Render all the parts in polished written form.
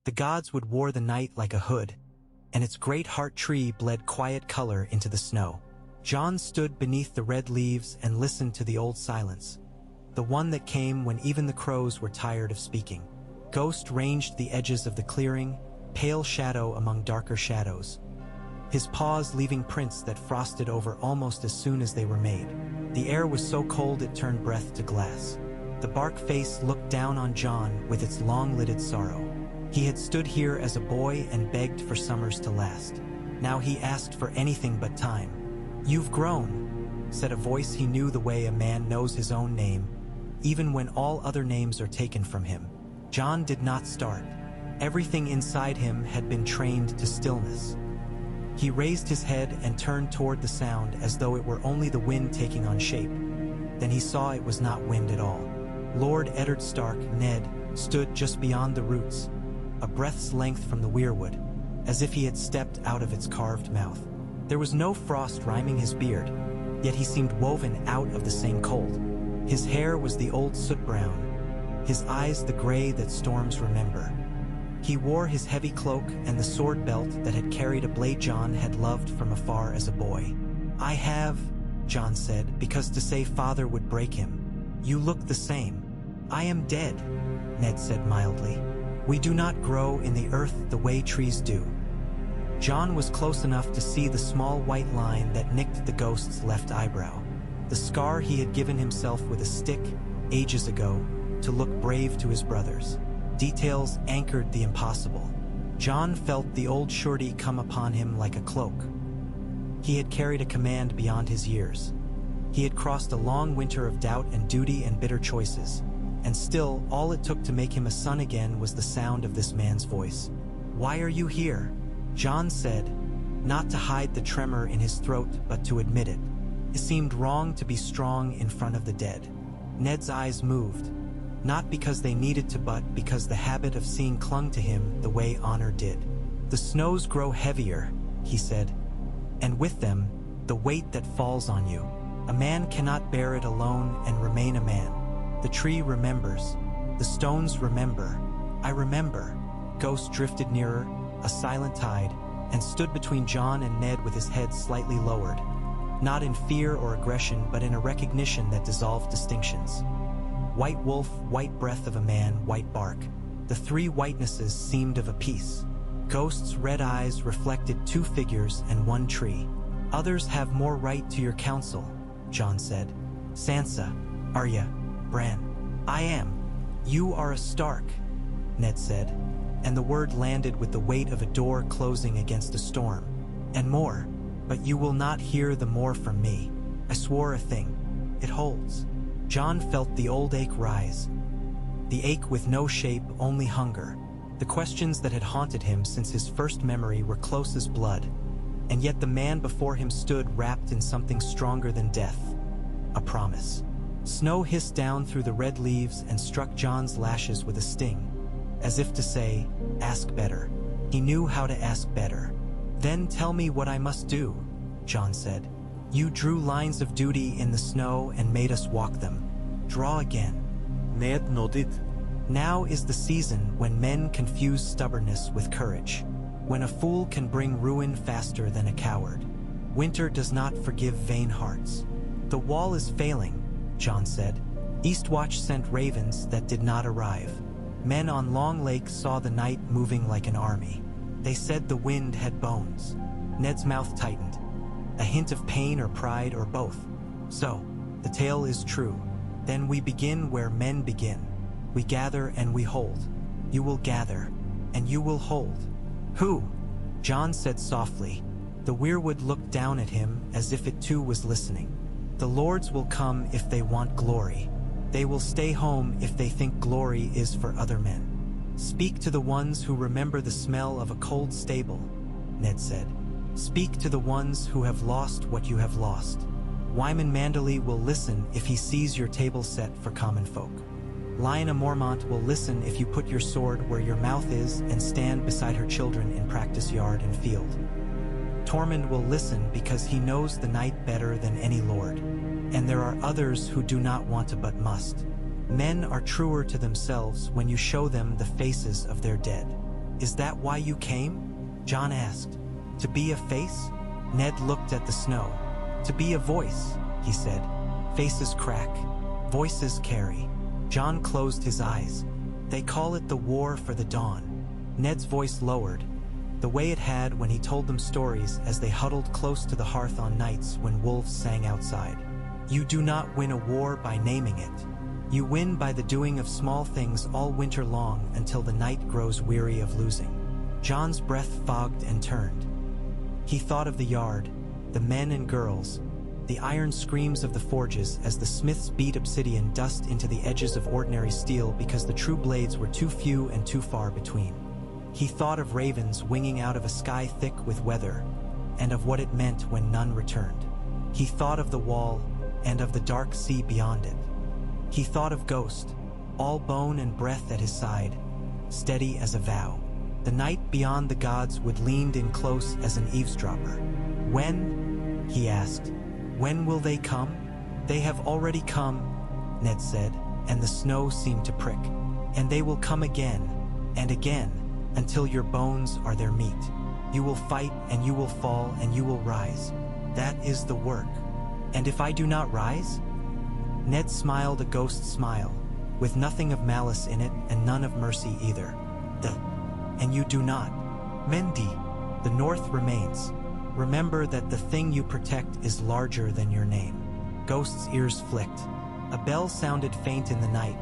The gods would wear the night like a hood, and its great heart tree bled quiet color into the snow. John stood beneath the red leaves and listened to the old silence, the one that came when even the crows were tired of speaking. Ghost ranged the edges of the clearing, pale shadow among darker shadows, his paws leaving prints that frosted over almost as soon as they were made. The air was so cold it turned breath to glass. The bark face looked down on John with its long-lidded sorrow. He had stood here as a boy and begged for summers to last. Now he asked for anything but time. "You've grown," said a voice he knew the way a man knows his own name, even when all other names are taken from him. John did not start. Everything inside him had been trained to stillness. He raised his head and turned toward the sound as though it were only the wind taking on shape. Then he saw it was not wind at all. Lord Eddard Stark, Ned, stood just beyond the roots, a breath's length from the weirwood, as if he had stepped out of its carved mouth. There was no frost rhyming his beard, yet he seemed woven out of the same cold. His hair was the old soot brown, his eyes the gray that storms remember. He wore his heavy cloak and the sword belt that had carried a blade John had loved from afar as a boy. "I have," John said, because to say father would break him. "You look the same." "I am dead," Ned said mildly. "We do not grow in the earth the way trees do." John was close enough to see the small white line that nicked the ghost's left eyebrow, the scar he had given himself with a stick ages ago to look brave to his brothers. Details anchored the impossible. John felt the old surety come upon him like a cloak. He had carried a command beyond his years. He had crossed a long winter of doubt and duty and bitter choices, and still all it took to make him a son again was the sound of this man's voice. "Why are you here?" John said, not to hide the tremor in his throat, but to admit it. It seemed wrong to be strong in front of the dead. Ned's eyes moved, not because they needed to, but because the habit of seeing clung to him the way honor did. "The snows grow heavier," he said, "and with them, the weight that falls on you. A man cannot bear it alone and remain a man. The tree remembers. The stones remember. I remember." Ghost drifted nearer, a silent tide, and stood between John and Ned with his head slightly lowered, not in fear or aggression, but in a recognition that dissolved distinctions. White wolf, white breath of a man, white bark. The three whitenesses seemed of a piece. Ghost's red eyes reflected two figures and one tree. "Others have more right to your counsel," John said. "Sansa, Arya, Bran. I am. You are a Stark," Ned said, and the word landed with the weight of a door closing against a storm. "And more, but you will not hear the more from me. I swore a thing. It holds." John felt the old ache rise. The ache with no shape, only hunger. The questions that had haunted him since his first memory were close as blood, and yet the man before him stood wrapped in something stronger than death. A promise. Snow hissed down through the red leaves and struck John's lashes with a sting, as if to say, "Ask better." He knew how to ask better. "Then tell me what I must do," John said. "You drew lines of duty in the snow and made us walk them. Draw again." Ned nodded. "Now is the season when men confuse stubbornness with courage, when a fool can bring ruin faster than a coward. Winter does not forgive vain hearts." "The wall is failing," John said. "Eastwatch sent ravens that did not arrive. Men on Long Lake saw the night moving like an army. They said the wind had bones." Ned's mouth tightened, a hint of pain or pride or both. "So, the tale is true. Then we begin where men begin. We gather and we hold. You will gather, and you will hold." "Who?" John said softly. The weirwood looked down at him as if it too was listening. "The lords will come if they want glory. They will stay home if they think glory is for other men. Speak to the ones who remember the smell of a cold stable," Ned said. "Speak to the ones who have lost what you have lost. Wyman Manderley will listen if he sees your table set for common folk. Lyanna Mormont will listen if you put your sword where your mouth is and stand beside her children in practice yard and field. Tormund will listen because he knows the night better than any lord. And there are others who do not want to but must. Men are truer to themselves when you show them the faces of their dead. "Is that why you came?" John asked. "To be a face?" Ned looked at the snow. "To be a voice," he said. "Faces crack. Voices carry." John closed his eyes. "They call it the War for the Dawn." Ned's voice lowered, the way it had when he told them stories as they huddled close to the hearth on nights when wolves sang outside. "You do not win a war by naming it. You win by the doing of small things all winter long until the night grows weary of losing." John's breath fogged and turned. He thought of the yard, the men and girls, the iron screams of the forges as the smiths beat obsidian dust into the edges of ordinary steel because the true blades were too few and too far between. He thought of ravens winging out of a sky thick with weather, and of what it meant when none returned. He thought of the wall and of the dark sea beyond it. He thought of Ghost, all bone and breath at his side, steady as a vow. The night beyond the gods would leaned in close as an eavesdropper. "When?" he asked. "When will they come?" "They have already come," Ned said, and the snow seemed to prick. "And they will come again, and again, until your bones are their meat. You will fight, and you will fall, and you will rise. That is the work. And if I do not rise?" Ned smiled a ghost smile, with nothing of malice in it and none of mercy either. "And you do not. Mendi, the North remains. Remember that the thing you protect is larger than your name." Ghost's ears flicked. A bell sounded faint in the night,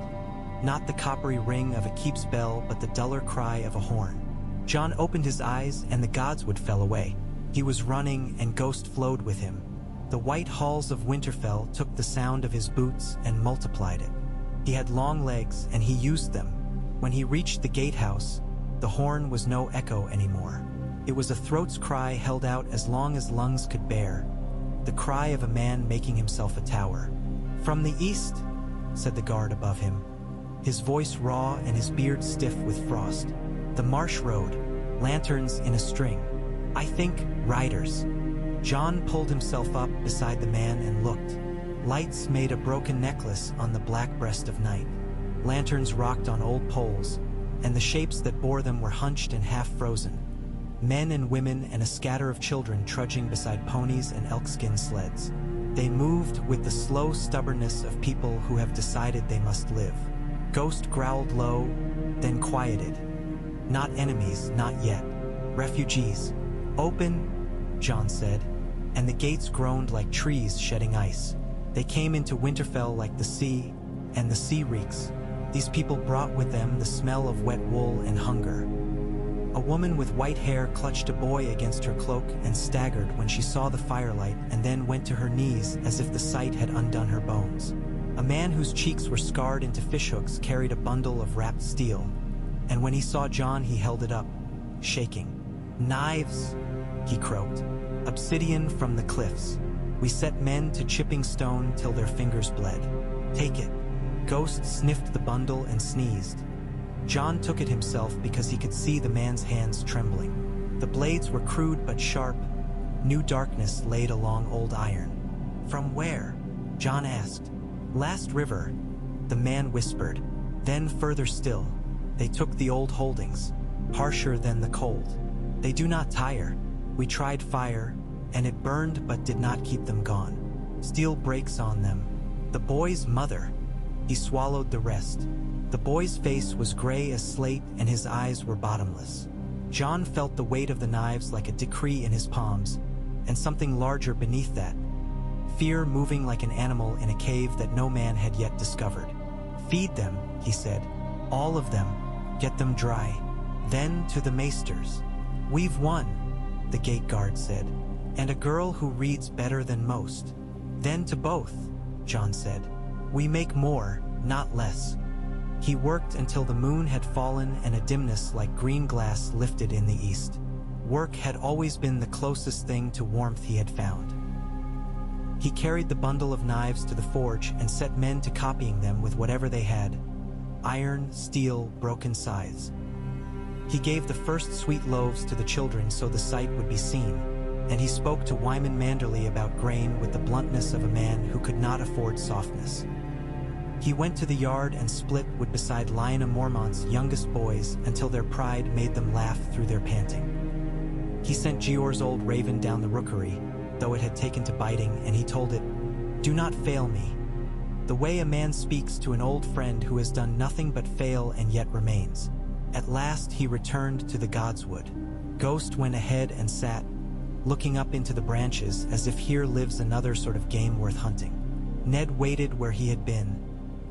not the coppery ring of a keep's bell, but the duller cry of a horn. John opened his eyes and the godswood fell away. He was running and Ghost flowed with him. The white halls of Winterfell took the sound of his boots and multiplied it. He had long legs and he used them. When he reached the gatehouse, the horn was no echo anymore. It was a throat's cry held out as long as lungs could bear, the cry of a man making himself a tower. "From the east," said the guard above him, his voice raw and his beard stiff with frost. "The marsh road, lanterns in a string. I think riders." John pulled himself up beside the man and looked. Lights made a broken necklace on the black breast of night. Lanterns rocked on old poles, and the shapes that bore them were hunched and half-frozen. Men and women and a scatter of children trudging beside ponies and elk-skin sleds. They moved with the slow stubbornness of people who have decided they must live. Ghost growled low, then quieted. "Not enemies, not yet. Refugees." "Open," John said, and the gates groaned like trees shedding ice. They came into Winterfell like the sea, and the sea reeks. These people brought with them the smell of wet wool and hunger. A woman with white hair clutched a boy against her cloak and staggered when she saw the firelight and then went to her knees as if the sight had undone her bones. A man whose cheeks were scarred into fishhooks carried a bundle of wrapped steel, and when he saw John he held it up, shaking. "Knives," he croaked. "Obsidian from the cliffs. We set men to chipping stone till their fingers bled. Take it." Ghost sniffed the bundle and sneezed. John took it himself because he could see the man's hands trembling. The blades were crude but sharp, new darkness laid along old iron. "From where?" John asked. "Last river," the man whispered. "Then further still. They took the old holdings, harsher than the cold. They do not tire. We tried fire, and it burned but did not keep them gone. Steel breaks on them. The boy's mother." He swallowed the rest. The boy's face was gray as slate and his eyes were bottomless. John felt the weight of the knives like a decree in his palms, and something larger beneath that. Fear moving like an animal in a cave that no man had yet discovered. "Feed them," he said. "All of them. Get them dry. Then to the maesters." "We've won," the gate guard said. "And a girl who reads better than most." "Then to both," John said. "We make more, not less." He worked until the moon had fallen and a dimness like green glass lifted in the east. Work had always been the closest thing to warmth he had found. He carried the bundle of knives to the forge and set men to copying them with whatever they had: iron, steel, broken scythes. He gave the first sweet loaves to the children so the sight would be seen, and he spoke to Wyman Manderley about grain with the bluntness of a man who could not afford softness. He went to the yard and split wood beside Lionel Mormont's youngest boys until their pride made them laugh through their panting. He sent Gior's old raven down the rookery, though it had taken to biting, and he told it, "Do not fail me." The way a man speaks to an old friend who has done nothing but fail and yet remains. At last he returned to the godswood. Ghost went ahead and sat, looking up into the branches as if here lives another sort of game worth hunting. Ned waited where he had been,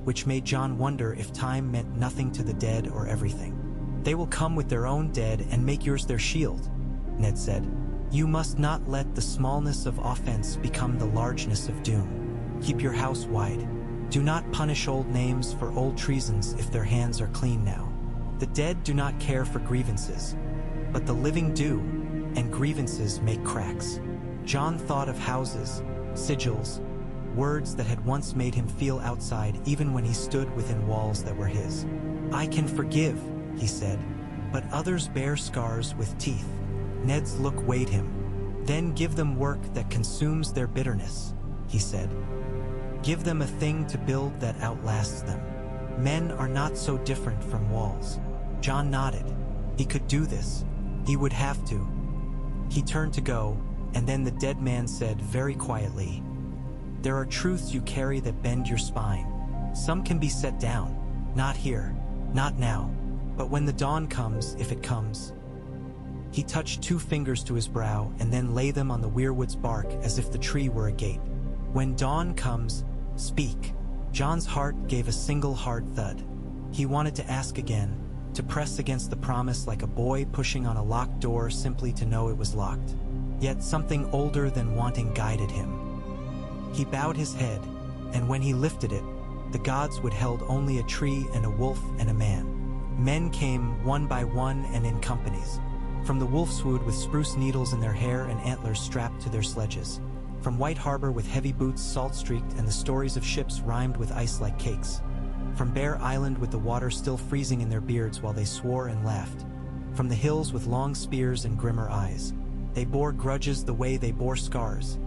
which made John wonder if time meant nothing to the dead or everything. "They will come with their own dead and make yours their shield," Ned said. "You must not let the smallness of offense become the largeness of doom. Keep your house wide. Do not punish old names for old treasons if their hands are clean now. The dead do not care for grievances, but the living do, and grievances make cracks." John thought of houses, sigils, words that had once made him feel outside even when he stood within walls that were his. "I can forgive," he said, "but others bear scars with teeth." Ned's look weighed him. "Then give them work that consumes their bitterness," he said. "Give them a thing to build that outlasts them. Men are not so different from walls." John nodded. He could do this. He would have to. He turned to go, and then the dead man said very quietly, "There are truths you carry that bend your spine. Some can be set down. Not here. Not now. But when the dawn comes, if it comes." He touched 2 fingers to his brow and then lay them on the weirwood's bark as if the tree were a gate. "When dawn comes, speak." John's heart gave a single hard thud. He wanted to ask again, to press against the promise like a boy pushing on a locked door simply to know it was locked. Yet something older than wanting guided him. He bowed his head, and when he lifted it, the godswood held only a tree and a wolf and a man. Men came one by one and in companies. From the wolfswood with spruce needles in their hair and antlers strapped to their sledges. From White Harbor with heavy boots salt-streaked and the stories of ships rhymed with ice like cakes. From Bear Island with the water still freezing in their beards while they swore and laughed. From the hills with long spears and grimmer eyes. They bore grudges the way they bore scars,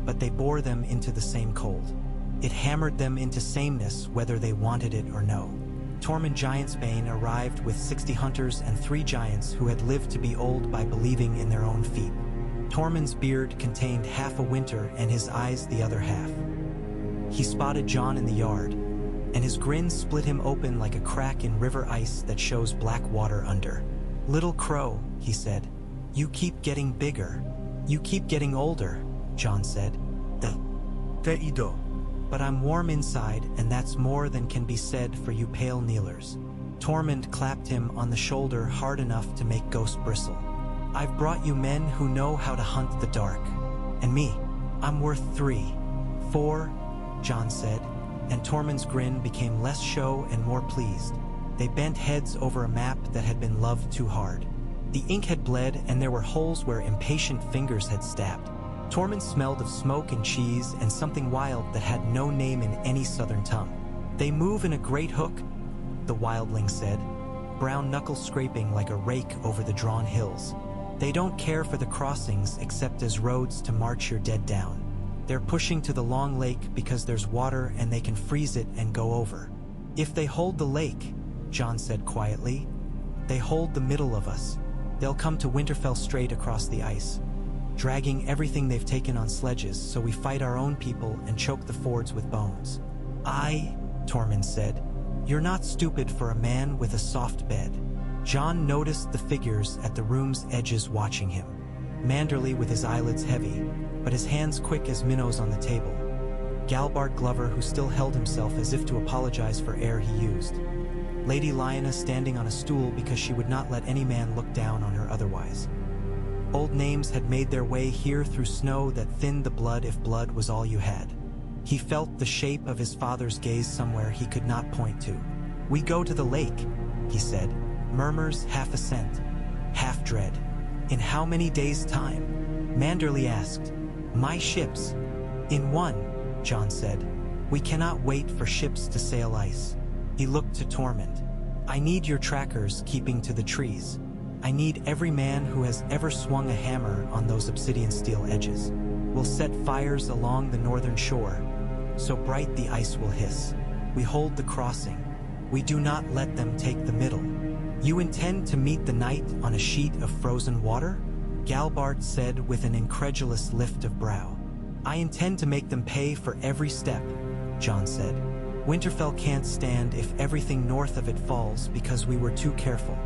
but they bore them into the same cold. It hammered them into sameness whether they wanted it or no. Tormund Giantsbane arrived with 60 hunters and 3 giants who had lived to be old by believing in their own feet. Tormund's beard contained half a winter and his eyes the other half. He spotted John in the yard, and his grin split him open like a crack in river ice that shows black water under. "Little Crow," he said, "you keep getting bigger. You keep getting older," John said. "Ido. But I'm warm inside, and that's more than can be said for you pale kneelers." Tormund clapped him on the shoulder hard enough to make Ghost bristle. "I've brought you men who know how to hunt the dark. And me, I'm worth 3, 4, John said, and Tormund's grin became less show and more pleased. They bent heads over a map that had been loved too hard. The ink had bled, and there were holes where impatient fingers had stabbed. Tormund smelled of smoke and cheese and something wild that had no name in any southern tongue. "They move in a great hook," the wildling said, brown knuckles scraping like a rake over the drawn hills. "They don't care for the crossings except as roads to march your dead down. They're pushing to the long lake because there's water and they can freeze it and go over. If they hold the lake," John said quietly, "they hold the middle of us. They'll come to Winterfell straight across the ice, dragging everything they've taken on sledges, so we fight our own people and choke the fords with bones." Tormund said, "You're not stupid for a man with a soft bed." John noticed the figures at the room's edges watching him. Manderly with his eyelids heavy, but his hands quick as minnows on the table. Galbart Glover, who still held himself as if to apologize for air he used. Lady Lyanna standing on a stool because she would not let any man look down on her otherwise. Old names had made their way here through snow that thinned the blood if blood was all you had. He felt the shape of his father's gaze somewhere he could not point to. "We go to the lake," he said, murmurs half assent, half dread. "In how many days' time?" Manderly asked. "My ships." "In 1, John said. "We cannot wait for ships to sail ice." He looked to Tormund. "I need your trackers keeping to the trees. I need every man who has ever swung a hammer on those obsidian steel edges. We'll set fires along the northern shore, so bright the ice will hiss. we hold the crossing. We do not let them take the middle. You intend to meet the night on a sheet of frozen water? Galbart said with an incredulous lift of brow. I intend to make them pay for every step, Jon said. Winterfell can't stand if everything north of it falls because we were too careful.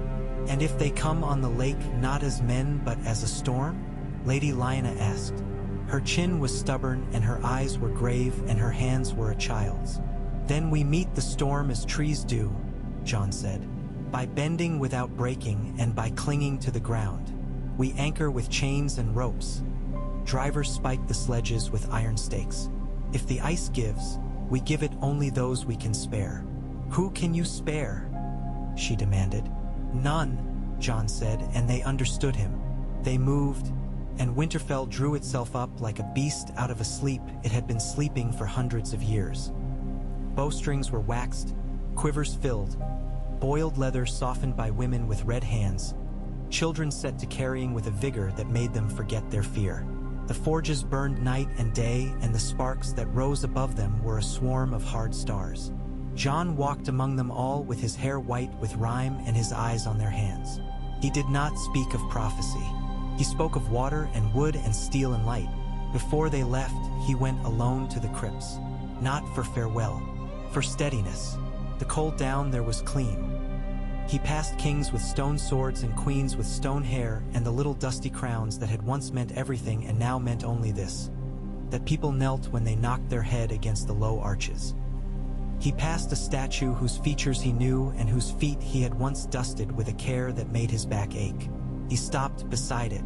And if they come on the lake not as men but as a storm? Lady Lyanna asked. Her chin was stubborn and her eyes were grave and her hands were a child's. Then we meet the storm as trees do, Jon said. By bending without breaking and by clinging to the ground. We anchor with chains and ropes. Drivers spike the sledges with iron stakes. If the ice gives, we give it only those we can spare. Who can you spare? She demanded. None, Jon said, and they understood him. They moved, and Winterfell drew itself up like a beast out of a sleep it had been sleeping for hundreds of years. Bowstrings were waxed, quivers filled, boiled leather softened by women with red hands, children set to carrying with a vigor that made them forget their fear. The forges burned night and day, and the sparks that rose above them were a swarm of hard stars. Jon walked among them all with his hair white with rime and his eyes on their hands. He did not speak of prophecy. He spoke of water and wood and steel and light. Before they left, he went alone to the crypts. Not for farewell, for steadiness. The cold down there was clean. He passed kings with stone swords and queens with stone hair and the little dusty crowns that had once meant everything and now meant only this, that people knelt when they knocked their head against the low arches. He passed a statue whose features he knew and whose feet he had once dusted with a care that made his back ache. He stopped beside it.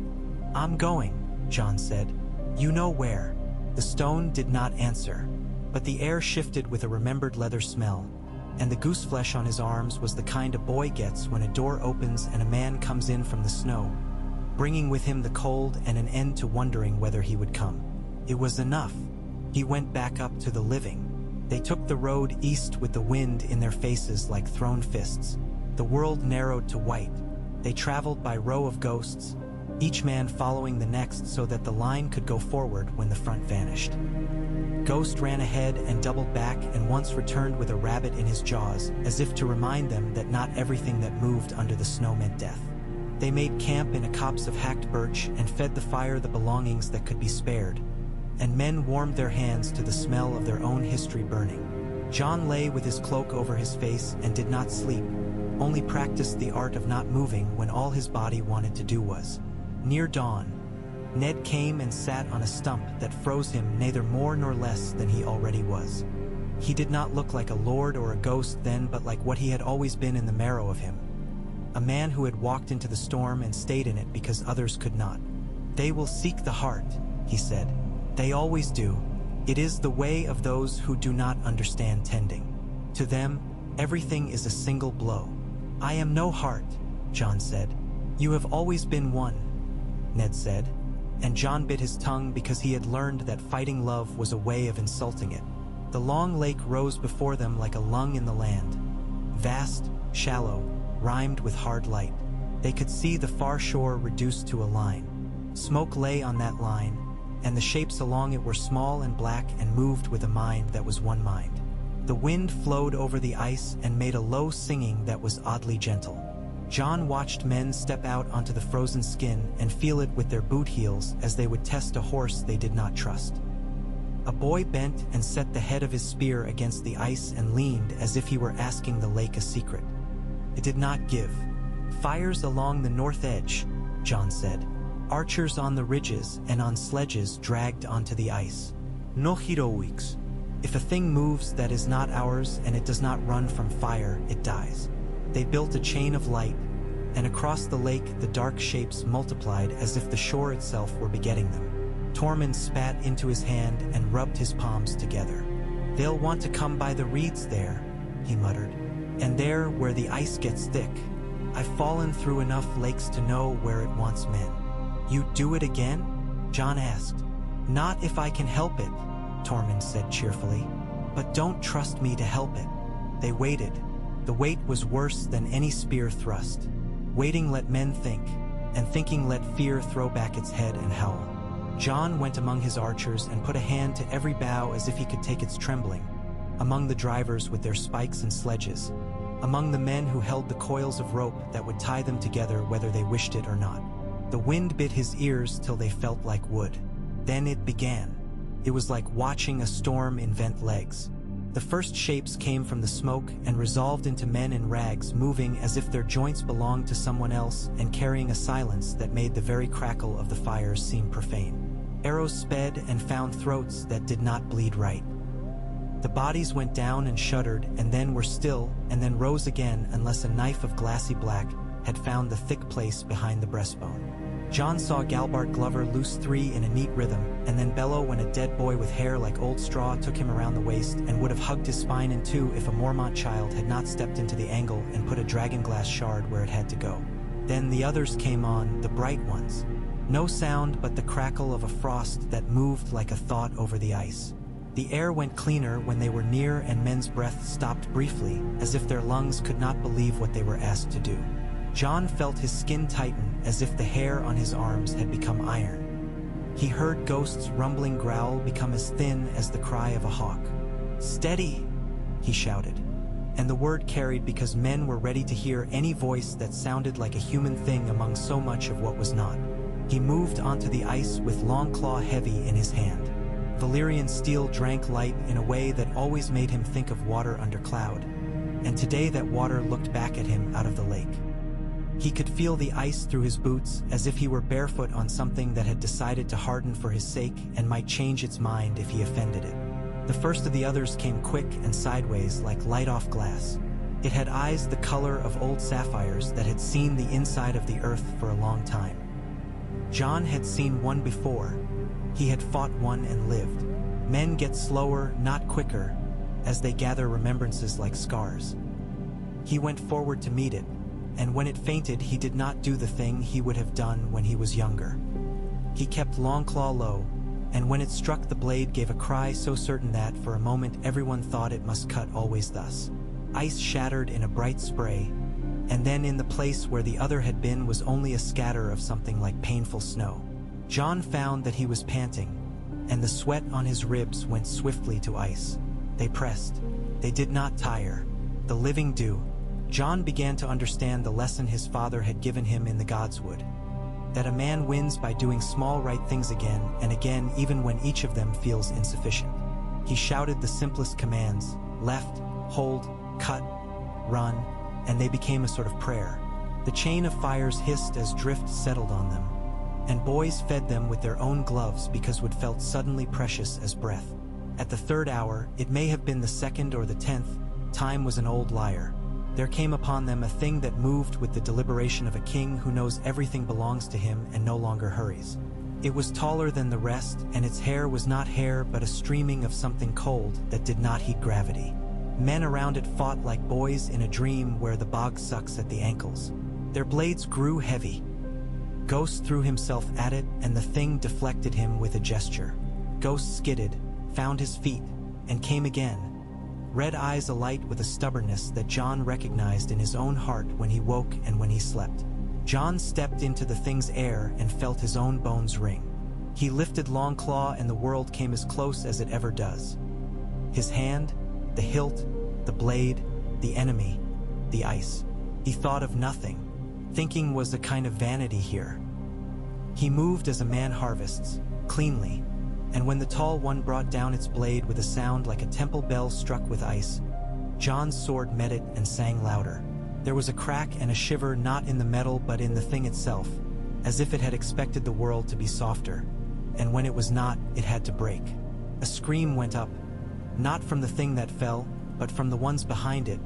I'm going, Jon said. You know where. The stone did not answer, but the air shifted with a remembered leather smell, and the goose flesh on his arms was the kind a boy gets when a door opens and a man comes in from the snow, bringing with him the cold and an end to wondering whether he would come. It was enough. He went back up to the living. They took the road east with the wind in their faces like thrown fists. The world narrowed to white. They traveled by row of ghosts, each man following the next so that the line could go forward when the front vanished. Ghost ran ahead and doubled back and once returned with a rabbit in his jaws, as if to remind them that not everything that moved under the snow meant death. They made camp in a copse of hacked birch and fed the fire the belongings that could be spared, and men warmed their hands to the smell of their own history burning. Jon lay with his cloak over his face and did not sleep, only practiced the art of not moving when all his body wanted to do was. Near dawn, Ned came and sat on a stump that froze him neither more nor less than he already was. He did not look like a lord or a ghost then, but like what he had always been in the marrow of him. A man who had walked into the storm and stayed in it because others could not. They will seek the heart, he said. They always do. It is the way of those who do not understand tending. To them, everything is a single blow. I am no heart, Jon said. You have always been one, Ned said. And Jon bit his tongue because he had learned that fighting love was a way of insulting it. The long lake rose before them like a lung in the land. Vast, shallow, rimed with hard light. They could see the far shore reduced to a line. Smoke lay on that line, and the shapes along it were small and black and moved with a mind that was one mind. The wind flowed over the ice and made a low singing that was oddly gentle. Jon watched men step out onto the frozen skin and feel it with their boot heels as they would test a horse they did not trust. A boy bent and set the head of his spear against the ice and leaned as if he were asking the lake a secret. It did not give. Fires along the north edge, Jon said. Archers on the ridges and on sledges dragged onto the ice. No heroics. If a thing moves that is not ours and it does not run from fire, it dies. They built a chain of light, and across the lake the dark shapes multiplied as if the shore itself were begetting them. Tormund spat into his hand and rubbed his palms together. They'll want to come by the reeds there, he muttered. And there where the ice gets thick. I've fallen through enough lakes to know where it wants men. You do it again? Jon asked. Not if I can help it, Tormund said cheerfully. But don't trust me to help it. They waited. The wait was worse than any spear thrust. Waiting let men think, and thinking let fear throw back its head and howl. Jon went among his archers and put a hand to every bow as if he could take its trembling. among the drivers with their spikes and sledges, among the men who held the coils of rope that would tie them together whether they wished it or not. The wind bit his ears till they felt like wood. Then it began. It was like watching a storm invent legs. The first shapes came from the smoke and resolved into men in rags, moving as if their joints belonged to someone else and carrying a silence that made the very crackle of the fires seem profane. Arrows sped and found throats that did not bleed right. The bodies went down and shuddered and then were still and then rose again unless a knife of glassy black had found the thick place behind the breastbone. John saw Galbart Glover loose 3 in a neat rhythm, and then bellow when a dead boy with hair like old straw took him around the waist and would have hugged his spine in two if a Mormont child had not stepped into the angle and put a dragonglass shard where it had to go. Then the others came on, the bright ones. No sound but the crackle of a frost that moved like a thought over the ice. The air went cleaner when they were near and men's breath stopped briefly, as if their lungs could not believe what they were asked to do. John felt his skin tighten as if the hair on his arms had become iron. He heard Ghost's rumbling growl become as thin as the cry of a hawk. "Steady!" he shouted. And the word carried because men were ready to hear any voice that sounded like a human thing among so much of what was not. He moved onto the ice with Longclaw heavy in his hand. Valyrian steel drank light in a way that always made him think of water under cloud. And today that water looked back at him out of the lake. He could feel the ice through his boots as if he were barefoot on something that had decided to harden for his sake and might change its mind if he offended it. The first of the others came quick and sideways like light-off glass. It had eyes the color of old sapphires that had seen the inside of the earth for a long time. John had seen one before. He had fought one and lived. Men get slower, not quicker, as they gather remembrances like scars. He went forward to meet it, and when it fainted he did not do the thing he would have done when he was younger. He kept Longclaw low, and when it struck the blade gave a cry so certain that for a moment everyone thought it must cut always thus. Ice shattered in a bright spray, and then in the place where the other had been was only a scatter of something like painful snow. John found that he was panting, and the sweat on his ribs went swiftly to ice. They pressed. They did not tire. The living do. John began to understand the lesson his father had given him in the Godswood, that a man wins by doing small right things again and again even when each of them feels insufficient. He shouted the simplest commands, left, hold, cut, run, and they became a sort of prayer. The chain of fires hissed as drift settled on them, and boys fed them with their own gloves because what felt suddenly precious as breath. At the 3rd hour, it may have been the 2nd or the 10th, time was an old liar. There came upon them a thing that moved with the deliberation of a king who knows everything belongs to him and no longer hurries. It was taller than the rest, and its hair was not hair but a streaming of something cold that did not heed gravity. Men around it fought like boys in a dream where the bog sucks at the ankles. Their blades grew heavy. Ghost threw himself at it, and the thing deflected him with a gesture. Ghost skidded, found his feet, and came again. Red eyes alight with a stubbornness that John recognized in his own heart when he woke and when he slept. John stepped into the thing's air and felt his own bones ring. He lifted Longclaw and the world came as close as it ever does. His hand, the hilt, the blade, the enemy, the ice. He thought of nothing. Thinking was a kind of vanity here. He moved as a man harvests, cleanly, and when the tall one brought down its blade with a sound like a temple bell struck with ice, John's sword met it and sang louder. There was a crack and a shiver not in the metal but in the thing itself, as if it had expected the world to be softer, and when it was not, it had to break. A scream went up, not from the thing that fell, but from the ones behind it,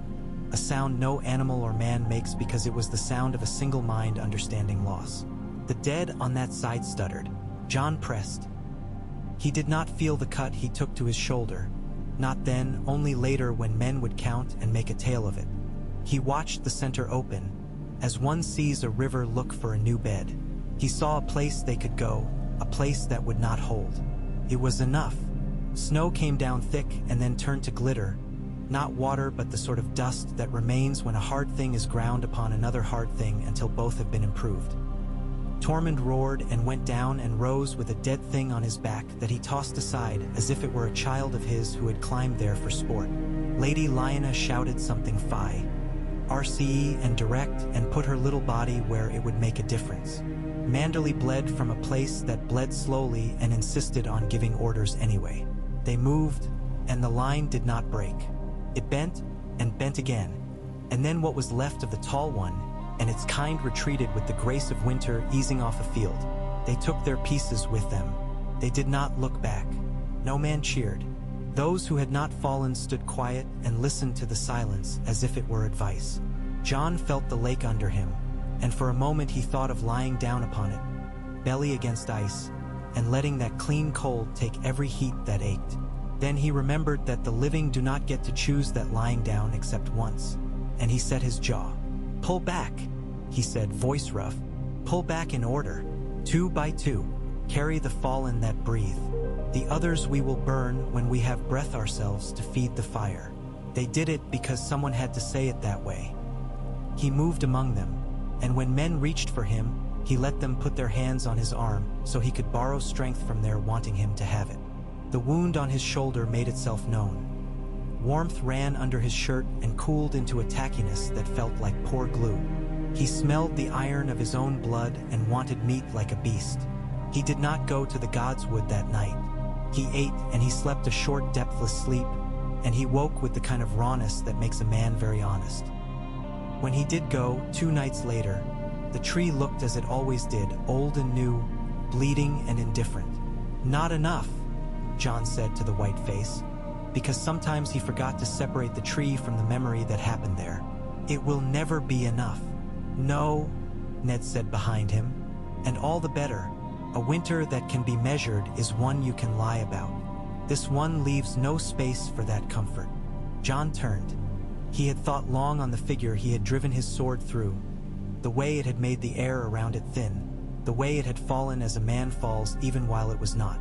a sound no animal or man makes because it was the sound of a single mind understanding loss. The dead on that side stuttered. John pressed. He did not feel the cut he took to his shoulder, not then, only later when men would count and make a tale of it. He watched the center open, as one sees a river look for a new bed. He saw a place they could go, a place that would not hold. It was enough. Snow came down thick and then turned to glitter, not water but the sort of dust that remains when a hard thing is ground upon another hard thing until both have been improved. Tormund roared and went down and rose with a dead thing on his back that he tossed aside as if it were a child of his who had climbed there for sport. Lady Lyanna shouted something fie, RCE and direct and put her little body where it would make a difference. Manderley bled from a place that bled slowly and insisted on giving orders anyway. They moved, and the line did not break. It bent and bent again, and then what was left of the tall one and its kind retreated with the grace of winter easing off a field. They took their pieces with them. They did not look back. No man cheered. Those who had not fallen stood quiet and listened to the silence as if it were advice. Jon felt the lake under him, and for a moment he thought of lying down upon it, belly against ice, and letting that clean cold take every heat that ached. Then he remembered that the living do not get to choose that lying down except once, and he set his jaw. "Pull back," he said, voice rough. "Pull back in order. 2 by 2. Carry the fallen that breathe. The others we will burn when we have breath ourselves to feed the fire." They did it because someone had to say it that way. He moved among them, and when men reached for him, he let them put their hands on his arm so he could borrow strength from their wanting him to have it. The wound on his shoulder made itself known. Warmth ran under his shirt and cooled into a tackiness that felt like poor glue. He smelled the iron of his own blood and wanted meat like a beast. He did not go to the God's Wood that night. He ate and he slept a short, depthless sleep, and he woke with the kind of rawness that makes a man very honest. When he did go, 2 nights later, the tree looked as it always did, old and new, bleeding and indifferent. "Not enough," Jon said to the white face, because sometimes he forgot to separate the tree from the memory that happened there. "It will never be enough." "No," Ned said behind him, "and all the better. A winter that can be measured is one you can lie about. This one leaves no space for that comfort." Jon turned. He had thought long on the figure he had driven his sword through, the way it had made the air around it thin, the way it had fallen as a man falls even while it was not.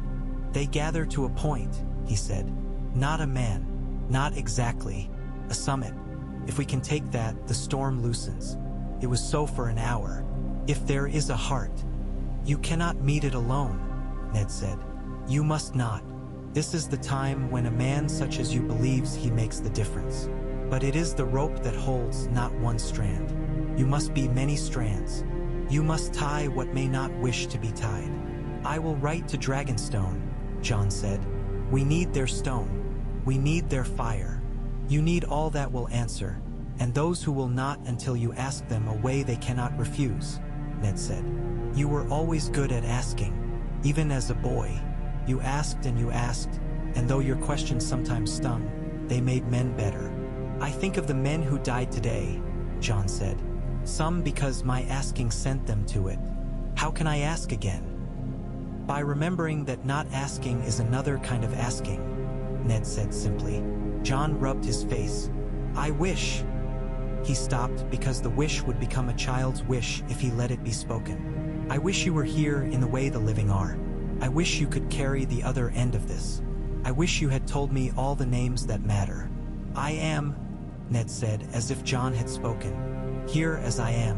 "They gather to a point," he said. "Not a man, not exactly. A summit. If we can take that, the storm loosens. It was so for an hour. If there is a heart." "You cannot meet it alone," Ned said. "You must not. This is the time when a man such as you believes he makes the difference. But it is the rope that holds, not one strand. You must be many strands. You must tie what may not wish to be tied." "I will write to Dragonstone," Jon said. "We need their stone. We need their fire. You need all that will answer, and those who will not until you ask them a way they cannot refuse," Ned said. "You were always good at asking, even as a boy. You asked, and though your questions sometimes stung, they made men better. I think of the men who died today," Jon said. "Some because my asking sent them to it. How can I ask again?" "By remembering that not asking is another kind of asking," Ned said simply. Jon rubbed his face. "I wish." He stopped because the wish would become a child's wish if he let it be spoken. "I wish you were here in the way the living are. I wish you could carry the other end of this. I wish you had told me all the names that matter. I am," Ned said as if Jon had spoken, "here as I am,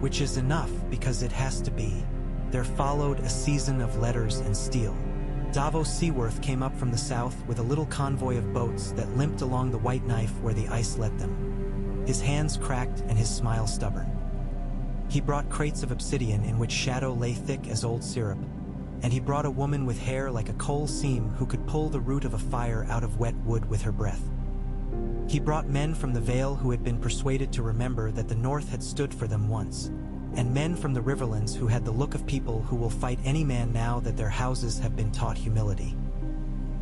which is enough because it has to be." There followed a season of letters and steel. Davos Seaworth came up from the south with a little convoy of boats that limped along the white knife where the ice led them. His hands cracked and his smile stubborn. He brought crates of obsidian in which shadow lay thick as old syrup, and he brought a woman with hair like a coal seam who could pull the root of a fire out of wet wood with her breath. He brought men from the Vale who had been persuaded to remember that the North had stood for them once, and men from the Riverlands who had the look of people who will fight any man now that their houses have been taught humility.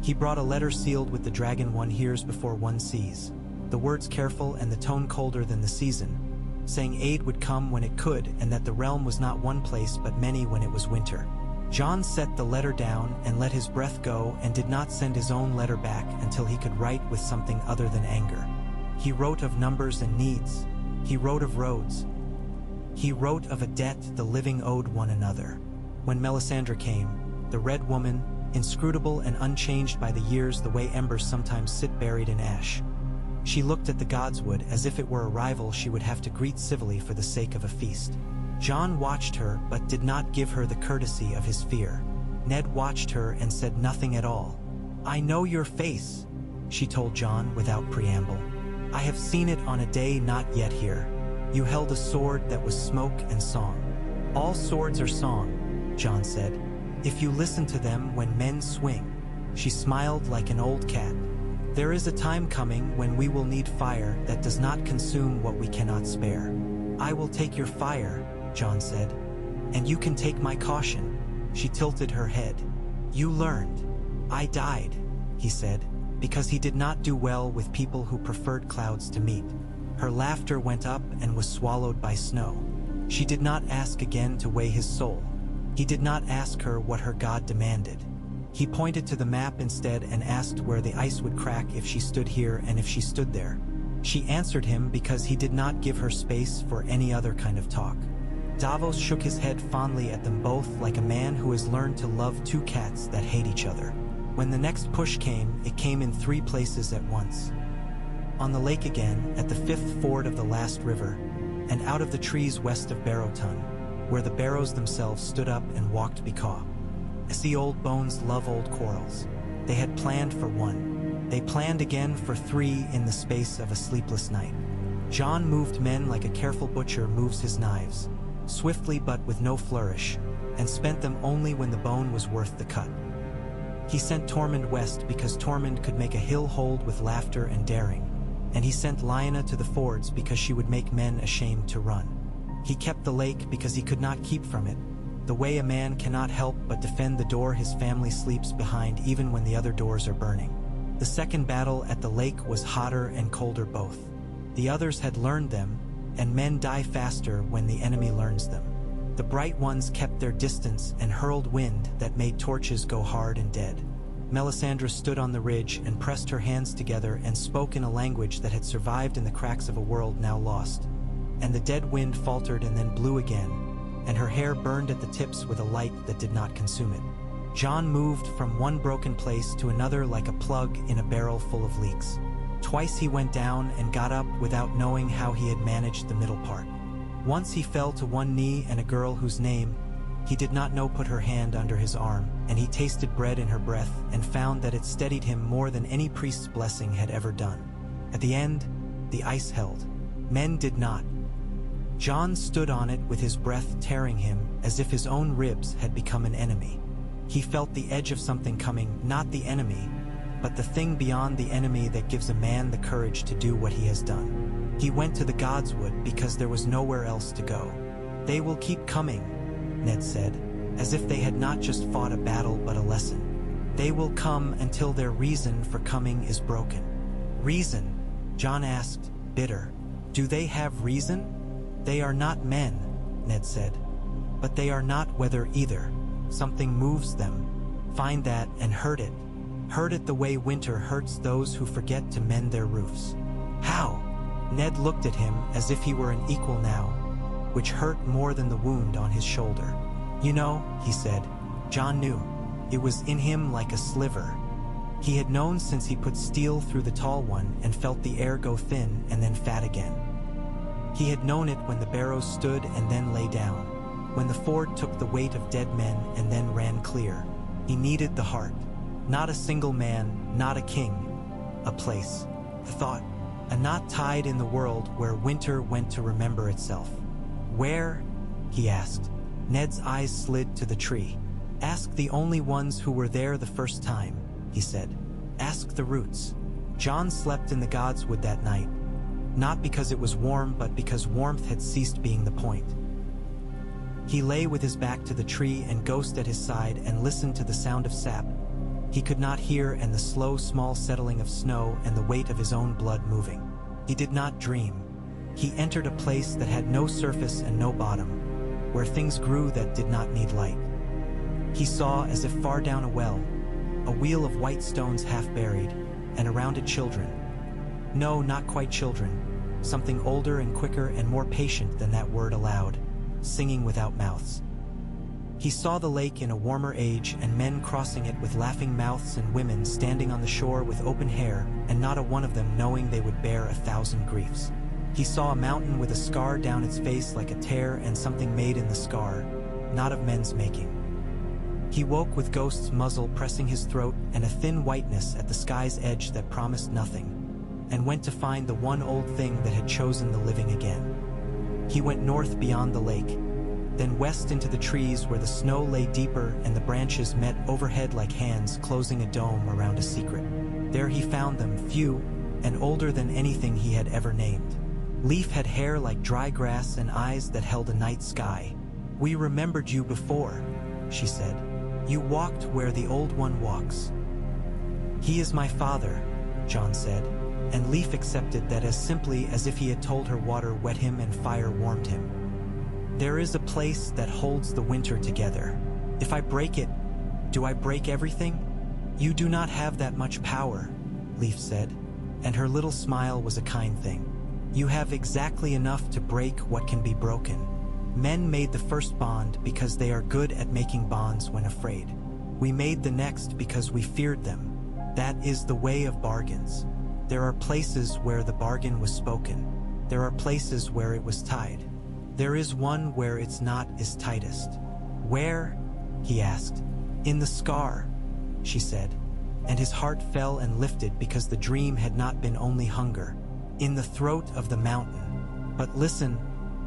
He brought a letter sealed with the dragon one hears before one sees, the words careful and the tone colder than the season, saying aid would come when it could and that the realm was not one place but many when it was winter. Jon set the letter down and let his breath go and did not send his own letter back until he could write with something other than anger. He wrote of numbers and needs. He wrote of roads. He wrote of a debt the living owed one another. When Melisandre came, the Red Woman, inscrutable and unchanged by the years the way embers sometimes sit buried in ash. She looked at the Godswood as if it were a rival she would have to greet civilly for the sake of a feast. John watched her but did not give her the courtesy of his fear. Ned watched her and said nothing at all. "I know your face," she told John without preamble. "I have seen it on a day not yet here. You held a sword that was smoke and song." "All swords are song," John said, "if you listen to them when men swing." She smiled like an old cat. "There is a time coming when we will need fire that does not consume what we cannot spare." "I will take your fire," John said, "and you can take my caution." She tilted her head. "You learned." "I died," he said, because he did not do well with people who preferred clouds to meat. Her laughter went up and was swallowed by snow. She did not ask again to weigh his soul. He did not ask her what her God demanded. He pointed to the map instead and asked where the ice would crack if she stood here and if she stood there. She answered him because he did not give her space for any other kind of talk. Davos shook his head fondly at them both like a man who has learned to love two cats that hate each other. When the next push came, it came in 3 places at once. On the lake again, at the 5th ford of the last river, and out of the trees west of Barrowton, where the barrows themselves stood up and walked becaw. As the old bones love old quarrels. They had planned for 1. They planned again for 3 in the space of a sleepless night. John moved men like a careful butcher moves his knives, swiftly but with no flourish, and spent them only when the bone was worth the cut. He sent Tormund west because Tormund could make a hill hold with laughter and daring, and he sent Lyanna to the fords because she would make men ashamed to run. He kept the lake because he could not keep from it, the way a man cannot help but defend the door his family sleeps behind even when the other doors are burning. The second battle at the lake was hotter and colder both. The others had learned them, and men die faster when the enemy learns them. The bright ones kept their distance and hurled wind that made torches go hard and dead. Melisandre stood on the ridge and pressed her hands together and spoke in a language that had survived in the cracks of a world now lost. And the dead wind faltered and then blew again, and her hair burned at the tips with a light that did not consume it. John moved from one broken place to another like a plug in a barrel full of leaks. Twice he went down and got up without knowing how he had managed the middle part. Once he fell to one knee, and a girl whose name he did not know put her hand under his arm, and he tasted bread in her breath and found that it steadied him more than any priest's blessing had ever done. At the end, the ice held. Men did not. John stood on it with his breath tearing him as if his own ribs had become an enemy. He felt the edge of something coming, not the enemy, but the thing beyond the enemy that gives a man the courage to do what he has done. He went to the Godswood because there was nowhere else to go. "They will keep coming," Ned said, as if they had not just fought a battle but a lesson. "They will come until their reason for coming is broken." "Reason?" John asked, bitter. "Do they have reason?" "They are not men," Ned said. "But they are not weather either. Something moves them. Find that and hurt it. Hurt it the way winter hurts those who forget to mend their roofs." "How?" Ned looked at him as if he were an equal now, which hurt more than the wound on his shoulder. "You know," he said. John knew. It was in him like a sliver. He had known since he put steel through the tall one and felt the air go thin and then fat again. He had known it when the barrows stood and then lay down, when the ford took the weight of dead men and then ran clear. He needed the heart. Not a single man, not a king. A place. A thought. A knot tied in the world where winter went to remember itself. "Where?" he asked. Ned's eyes slid to the tree. "Ask the only ones who were there the first time," he said. "Ask the roots." John slept in the Godswood that night, not because it was warm but because warmth had ceased being the point. He lay with his back to the tree and Ghost at his side and listened to the sound of sap he could not hear and the slow, small settling of snow and the weight of his own blood moving. He did not dream. He entered a place that had no surface and no bottom, where things grew that did not need light. He saw, as if far down a well, a wheel of white stones half buried, and around it children. No, not quite children, something older and quicker and more patient than that word allowed, singing without mouths. He saw the lake in a warmer age and men crossing it with laughing mouths and women standing on the shore with open hair and not a one of them knowing they would bear 1,000 griefs. He saw a mountain with a scar down its face like a tear and something made in the scar, not of men's making. He woke with Ghost's muzzle pressing his throat and a thin whiteness at the sky's edge that promised nothing, and went to find the one old thing that had chosen the living again. He went north beyond the lake, then west into the trees where the snow lay deeper and the branches met overhead like hands closing a dome around a secret. There he found them, few and older than anything he had ever named. Leaf had hair like dry grass and eyes that held a night sky. "We remembered you before," she said. "You walked where the Old One walks." "He is my father," John said, and Leaf accepted that as simply as if he had told her water wet him and fire warmed him. "There is a place that holds the winter together. If I break it, do I break everything?" "You do not have that much power," Leaf said, and her little smile was a kind thing. "You have exactly enough to break what can be broken. Men made the first bond because they are good at making bonds when afraid. We made the next because we feared them. That is the way of bargains. There are places where the bargain was spoken. There are places where it was tied. There is one where it's not is tightest." "Where?" he asked. "In the scar," she said, and his heart fell and lifted because the dream had not been only hunger. "In the throat of the mountain. But listen,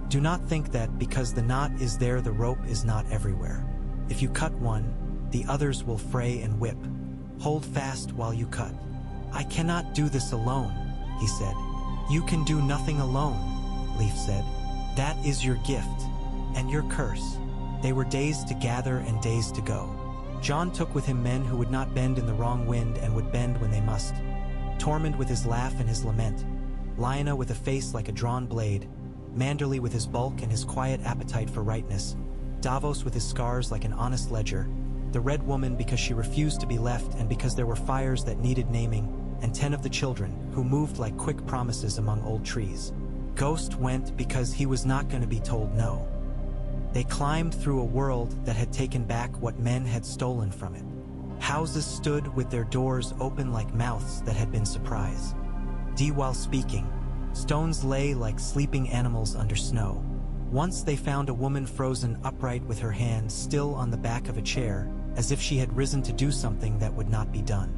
do not think that because the knot is there the rope is not everywhere. If you cut one, the others will fray and whip. Hold fast while you cut." "I cannot do this alone," he said. "You can do nothing alone," Leaf said. "That is your gift, and your curse." They were days to gather and days to go. John took with him men who would not bend in the wrong wind and would bend when they must. Tormund with his laugh and his lament, Lyanna with a face like a drawn blade, Manderly with his bulk and his quiet appetite for rightness, Davos with his scars like an honest ledger, the Red Woman because she refused to be left and because there were fires that needed naming, and 10 of the children, who moved like quick promises among old trees. Ghost went because he was not going to be told no. They climbed through a world that had taken back what men had stolen from it. Houses stood with their doors open like mouths that had been surprised. While speaking, stones lay like sleeping animals under snow. Once they found a woman frozen upright with her hand still on the back of a chair, as if she had risen to do something that would not be done.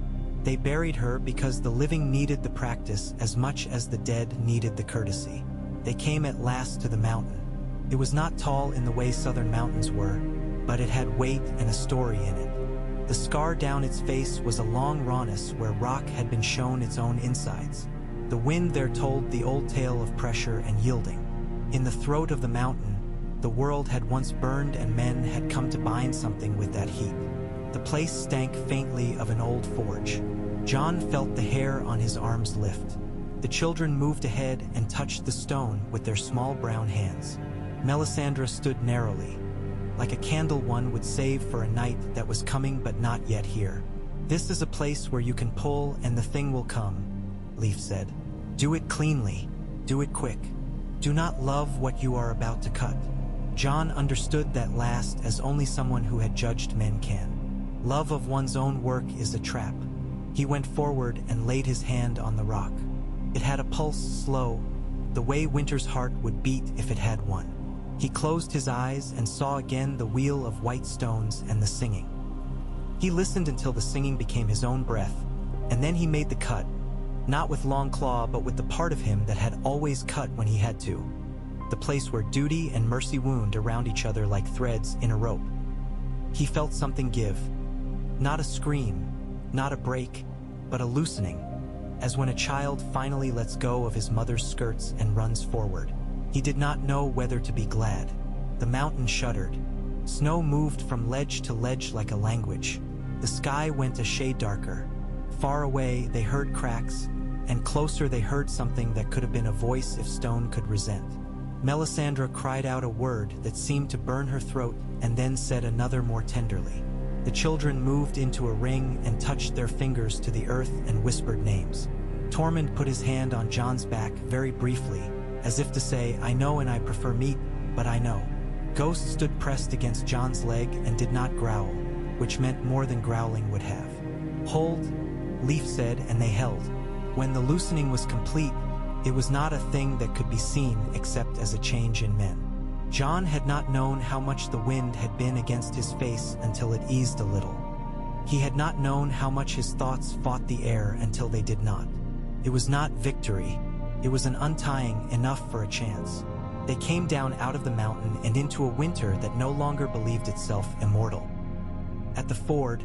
They buried her because the living needed the practice as much as the dead needed the courtesy. They came at last to the mountain. It was not tall in the way southern mountains were, but it had weight and a story in it. The scar down its face was a long rawness where rock had been shown its own insides. The wind there told the old tale of pressure and yielding. In the throat of the mountain, the world had once burned and men had come to bind something with that heat. The place stank faintly of an old forge. John felt the hair on his arms lift. The children moved ahead and touched the stone with their small brown hands. Melisandre stood narrowly, like a candle one would save for a night that was coming but not yet here. "This is a place where you can pull and the thing will come," Leaf said. "Do it cleanly. Do it quick. Do not love what you are about to cut." John understood that last as only someone who had judged men can. Love of one's own work is a trap. He went forward and laid his hand on the rock. It had a pulse slow, the way winter's heart would beat if it had one. He closed his eyes and saw again the wheel of white stones and the singing. He listened until the singing became his own breath, and then he made the cut, not with long claw but with the part of him that had always cut when he had to, the place where duty and mercy wound around each other like threads in a rope. He felt something give, not a scream, not a break, but a loosening, as when a child finally lets go of his mother's skirts and runs forward. He did not know whether to be glad. The mountain shuddered. Snow moved from ledge to ledge like a language. The sky went a shade darker. Far away they heard cracks, and closer they heard something that could have been a voice if stone could resent. Melisandre cried out a word that seemed to burn her throat and then said another more tenderly. The children moved into a ring and touched their fingers to the earth and whispered names. Tormund put his hand on Jon's back very briefly, as if to say, "I know and I prefer meat, but I know." Ghost stood pressed against Jon's leg and did not growl, which meant more than growling would have. "Hold," Leaf said, and they held. When the loosening was complete, It was not a thing that could be seen except as a change in men. John had not known how much the wind had been against his face until it eased a little. He had not known how much his thoughts fought the air until they did not. It was not victory. It was an untying enough for a chance. They came down out of the mountain and into a winter that no longer believed itself immortal. At the ford,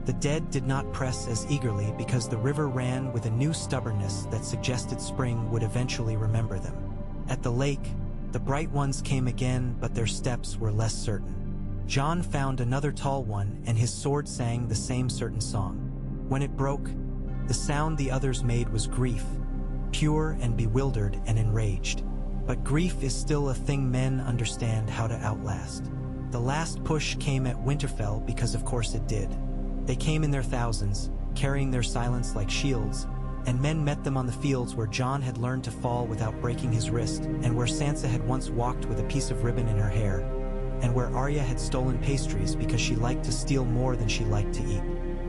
the dead did not press as eagerly because the river ran with a new stubbornness that suggested spring would eventually remember them. At the lake, the bright ones came again, but their steps were less certain. John found another tall one, and his sword sang the same certain song. When it broke, the sound the others made was grief, pure and bewildered and enraged. But grief is still a thing men understand how to outlast. The last push came at Winterfell because of course it did. They came in their thousands, carrying their silence like shields, and men met them on the fields where Jon had learned to fall without breaking his wrist, and where Sansa had once walked with a piece of ribbon in her hair, and where Arya had stolen pastries because she liked to steal more than she liked to eat.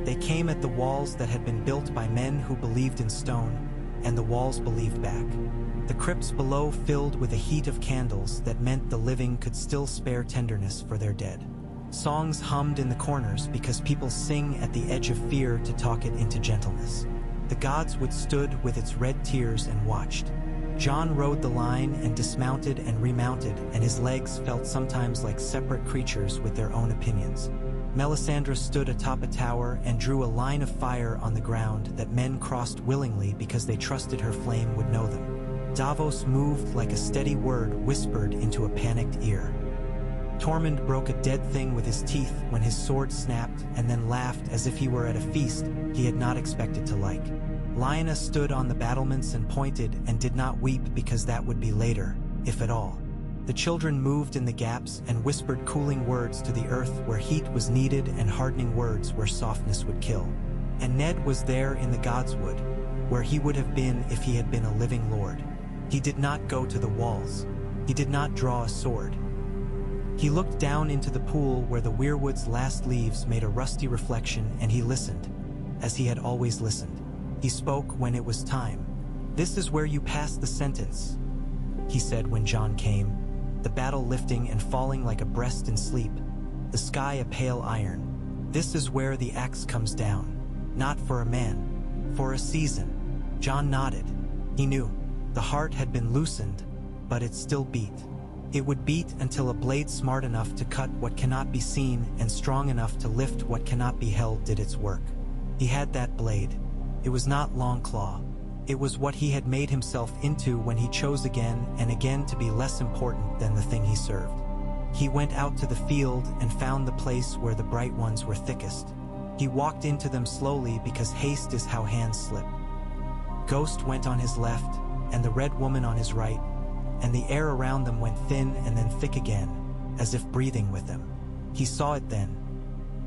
They came at the walls that had been built by men who believed in stone, and the walls believed back. The crypts below filled with a heat of candles that meant the living could still spare tenderness for their dead. Songs hummed in the corners because people sing at the edge of fear to talk it into gentleness. The gods would stood with its red tears and watched. Jon rode the line and dismounted and remounted, and his legs felt sometimes like separate creatures with their own opinions. Melisandre stood atop a tower and drew a line of fire on the ground that men crossed willingly because they trusted her flame would know them. Davos moved like a steady word whispered into a panicked ear. Tormund broke a dead thing with his teeth when his sword snapped, and then laughed as if he were at a feast he had not expected to like. Lyanna stood on the battlements and pointed and did not weep because that would be later, if at all. The children moved in the gaps and whispered cooling words to the earth where heat was needed and hardening words where softness would kill. And Ned was there in the Godswood, where he would have been if he had been a living lord. He did not go to the walls. He did not draw a sword. He looked down into the pool where the weirwood's last leaves made a rusty reflection, and he listened, as he had always listened. He spoke when it was time. "This is where you pass the sentence," he said when Jon came, the battle lifting and falling like a breast in sleep, the sky a pale iron. "This is where the axe comes down. Not for a man, for a season." Jon nodded. He knew. The heart had been loosened, but it still beat. It would beat until a blade smart enough to cut what cannot be seen and strong enough to lift what cannot be held did its work. He had that blade. It was not Longclaw. It was what he had made himself into when he chose again and again to be less important than the thing he served. He went out to the field and found the place where the bright ones were thickest. He walked into them slowly because haste is how hands slip. Ghost went on his left, and the Red Woman on his right, and the air around them went thin and then thick again, as if breathing with them. He saw it then.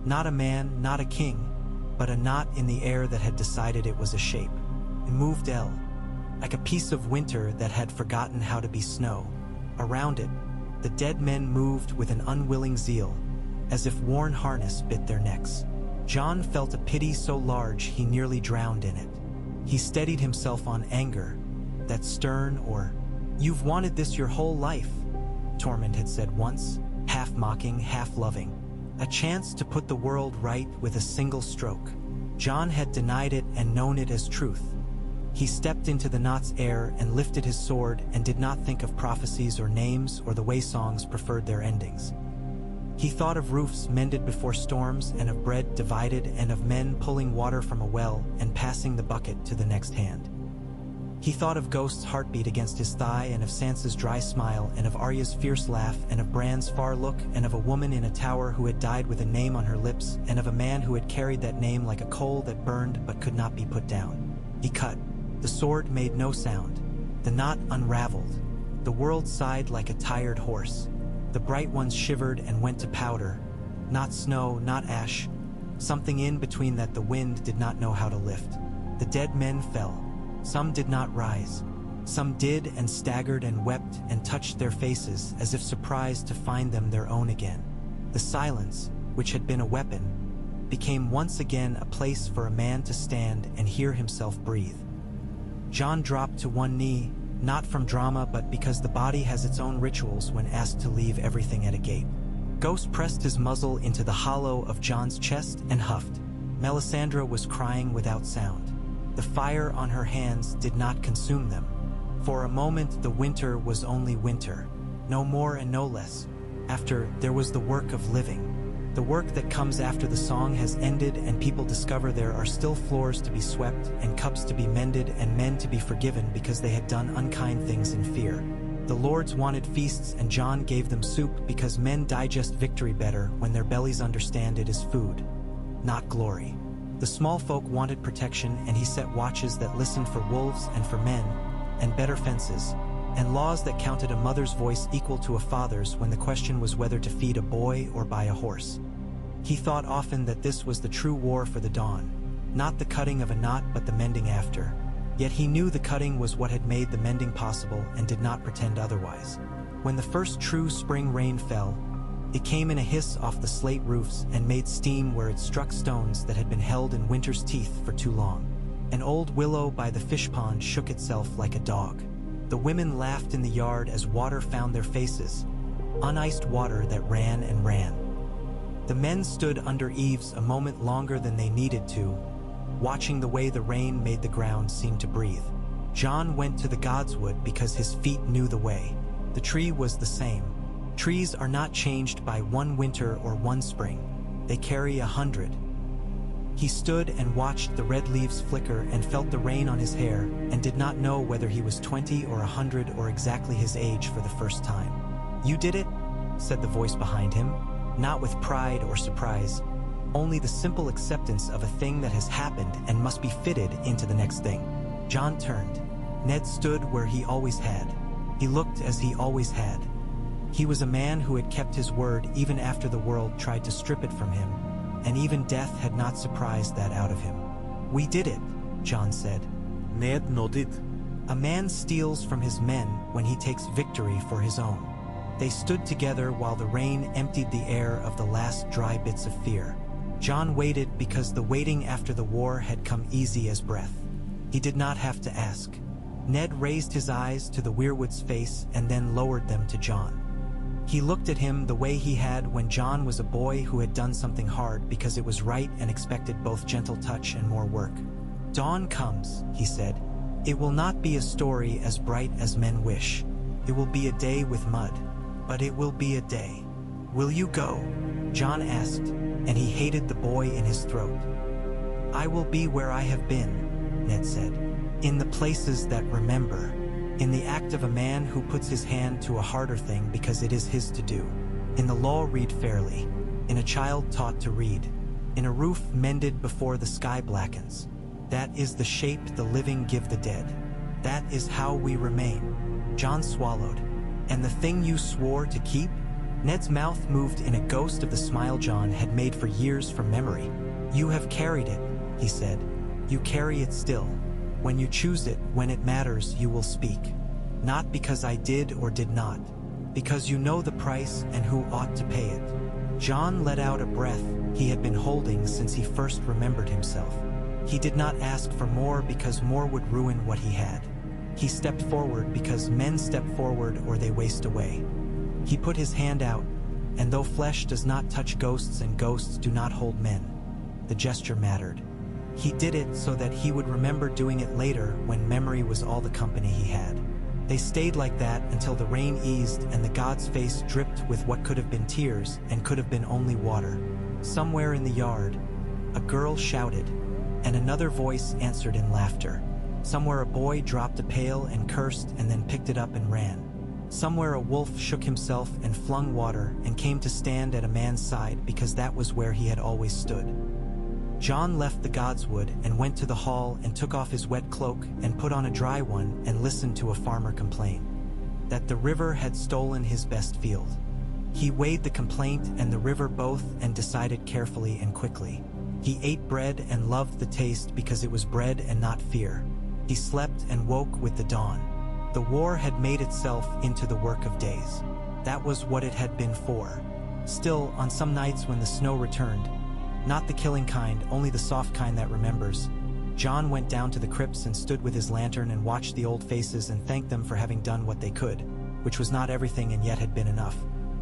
Not a man, not a king, but a knot in the air that had decided it was a shape. It moved like a piece of winter that had forgotten how to be snow. Around it, the dead men moved with an unwilling zeal, as if worn harness bit their necks. Jon felt a pity so large he nearly drowned in it. He steadied himself on anger, that stern or "You've wanted this your whole life," Tormund had said once, half mocking, half loving. A chance to put the world right with a single stroke. Jon had denied it and known it as truth. He stepped into the knot's air and lifted his sword and did not think of prophecies or names or the way songs preferred their endings. He thought of roofs mended before storms and of bread divided and of men pulling water from a well and passing the bucket to the next hand. He thought of Ghost's heartbeat against his thigh and of Sansa's dry smile and of Arya's fierce laugh and of Bran's far look and of a woman in a tower who had died with a name on her lips and of a man who had carried that name like a coal that burned but could not be put down. He cut. The sword made no sound. The knot unraveled. The world sighed like a tired horse. The bright ones shivered and went to powder. Not snow, not ash. Something in between that the wind did not know how to lift. The dead men fell. Some did not rise. Some did and staggered and wept and touched their faces as if surprised to find them their own again. The silence, which had been a weapon, became once again a place for a man to stand and hear himself breathe. Jon dropped to one knee Not from drama, but because the body has its own rituals when asked to leave everything at a gate. Ghost pressed his muzzle into the hollow of John's chest and huffed. Melisandre was crying without sound. The fire on her hands did not consume them. For a moment, the winter was only winter, no more and no less. After, there was the work of living. The work that comes after the song has ended and people discover there are still floors to be swept and cups to be mended and men to be forgiven because they had done unkind things in fear. The lords wanted feasts and Jon gave them soup because men digest victory better when their bellies understand it is food, not glory. The small folk wanted protection and he set watches that listened for wolves and for men, and better fences, and laws that counted a mother's voice equal to a father's when the question was whether to feed a boy or buy a horse. He thought often that this was the true war for the dawn, not the cutting of a knot but the mending after. Yet he knew the cutting was what had made the mending possible and did not pretend otherwise. When the first true spring rain fell, it came in a hiss off the slate roofs and made steam where it struck stones that had been held in winter's teeth for too long. An old willow by the fish pond shook itself like a dog. The women laughed in the yard as water found their faces, uniced water that ran and ran. The men stood under eaves a moment longer than they needed to, watching the way the rain made the ground seem to breathe. Jon went to the Godswood because his feet knew the way. The tree was the same. Trees are not changed by one winter or one spring. They carry 100. He stood and watched the red leaves flicker and felt the rain on his hair and did not know whether he was 20 or 100 or exactly his age for the first time. "You did it?" said the voice behind him, not with pride or surprise, only the simple acceptance of a thing that has happened and must be fitted into the next thing. Jon turned. Ned stood where he always had. He looked as he always had. He was a man who had kept his word even after the world tried to strip it from him, and even death had not surprised that out of him. "We did it," Jon said. Ned nodded. A man steals from his men when he takes victory for his own. They stood together while the rain emptied the air of the last dry bits of fear. Jon waited because the waiting after the war had come easy as breath. He did not have to ask. Ned raised his eyes to the weirwood's face and then lowered them to Jon. He looked at him the way he had when Jon was a boy who had done something hard because it was right and expected both gentle touch and more work. "Dawn comes," he said. "It will not be a story as bright as men wish. It will be a day with mud, but it will be a day. Will you go?" Jon asked, and he hated the boy in his throat. "I will be where I have been," Ned said. "In the places that remember. In the act of a man who puts his hand to a harder thing because it is his to do. In the law read fairly. In a child taught to read. In a roof mended before the sky blackens. That is the shape the living give the dead. That is how we remain." Jon swallowed. "And the thing you swore to keep?" Ned's mouth moved in a ghost of the smile Jon had made for years from memory. "You have carried it," he said. "You carry it still. When you choose it, when it matters, you will speak. Not because I did or did not. Because you know the price and who ought to pay it." Jon let out a breath he had been holding since he first remembered himself. He did not ask for more because more would ruin what he had. He stepped forward because men step forward or they waste away. He put his hand out, and though flesh does not touch ghosts and ghosts do not hold men, the gesture mattered. He did it so that he would remember doing it later when memory was all the company he had. They stayed like that until the rain eased and the god's face dripped with what could have been tears and could have been only water. Somewhere in the yard, a girl shouted, and another voice answered in laughter. Somewhere a boy dropped a pail and cursed and then picked it up and ran. Somewhere a wolf shook himself and flung water and came to stand at a man's side because that was where he had always stood. Jon left the Godswood and went to the hall and took off his wet cloak and put on a dry one and listened to a farmer complain that the river had stolen his best field. He weighed the complaint and the river both and decided carefully and quickly. He ate bread and loved the taste because it was bread and not fear. He slept and woke with the dawn. The war had made itself into the work of days. That was what it had been for. Still, on some nights when the snow returned, not the killing kind, only the soft kind that remembers, John went down to the crypts and stood with his lantern and watched the old faces and thanked them for having done what they could, which was not everything and yet had been enough.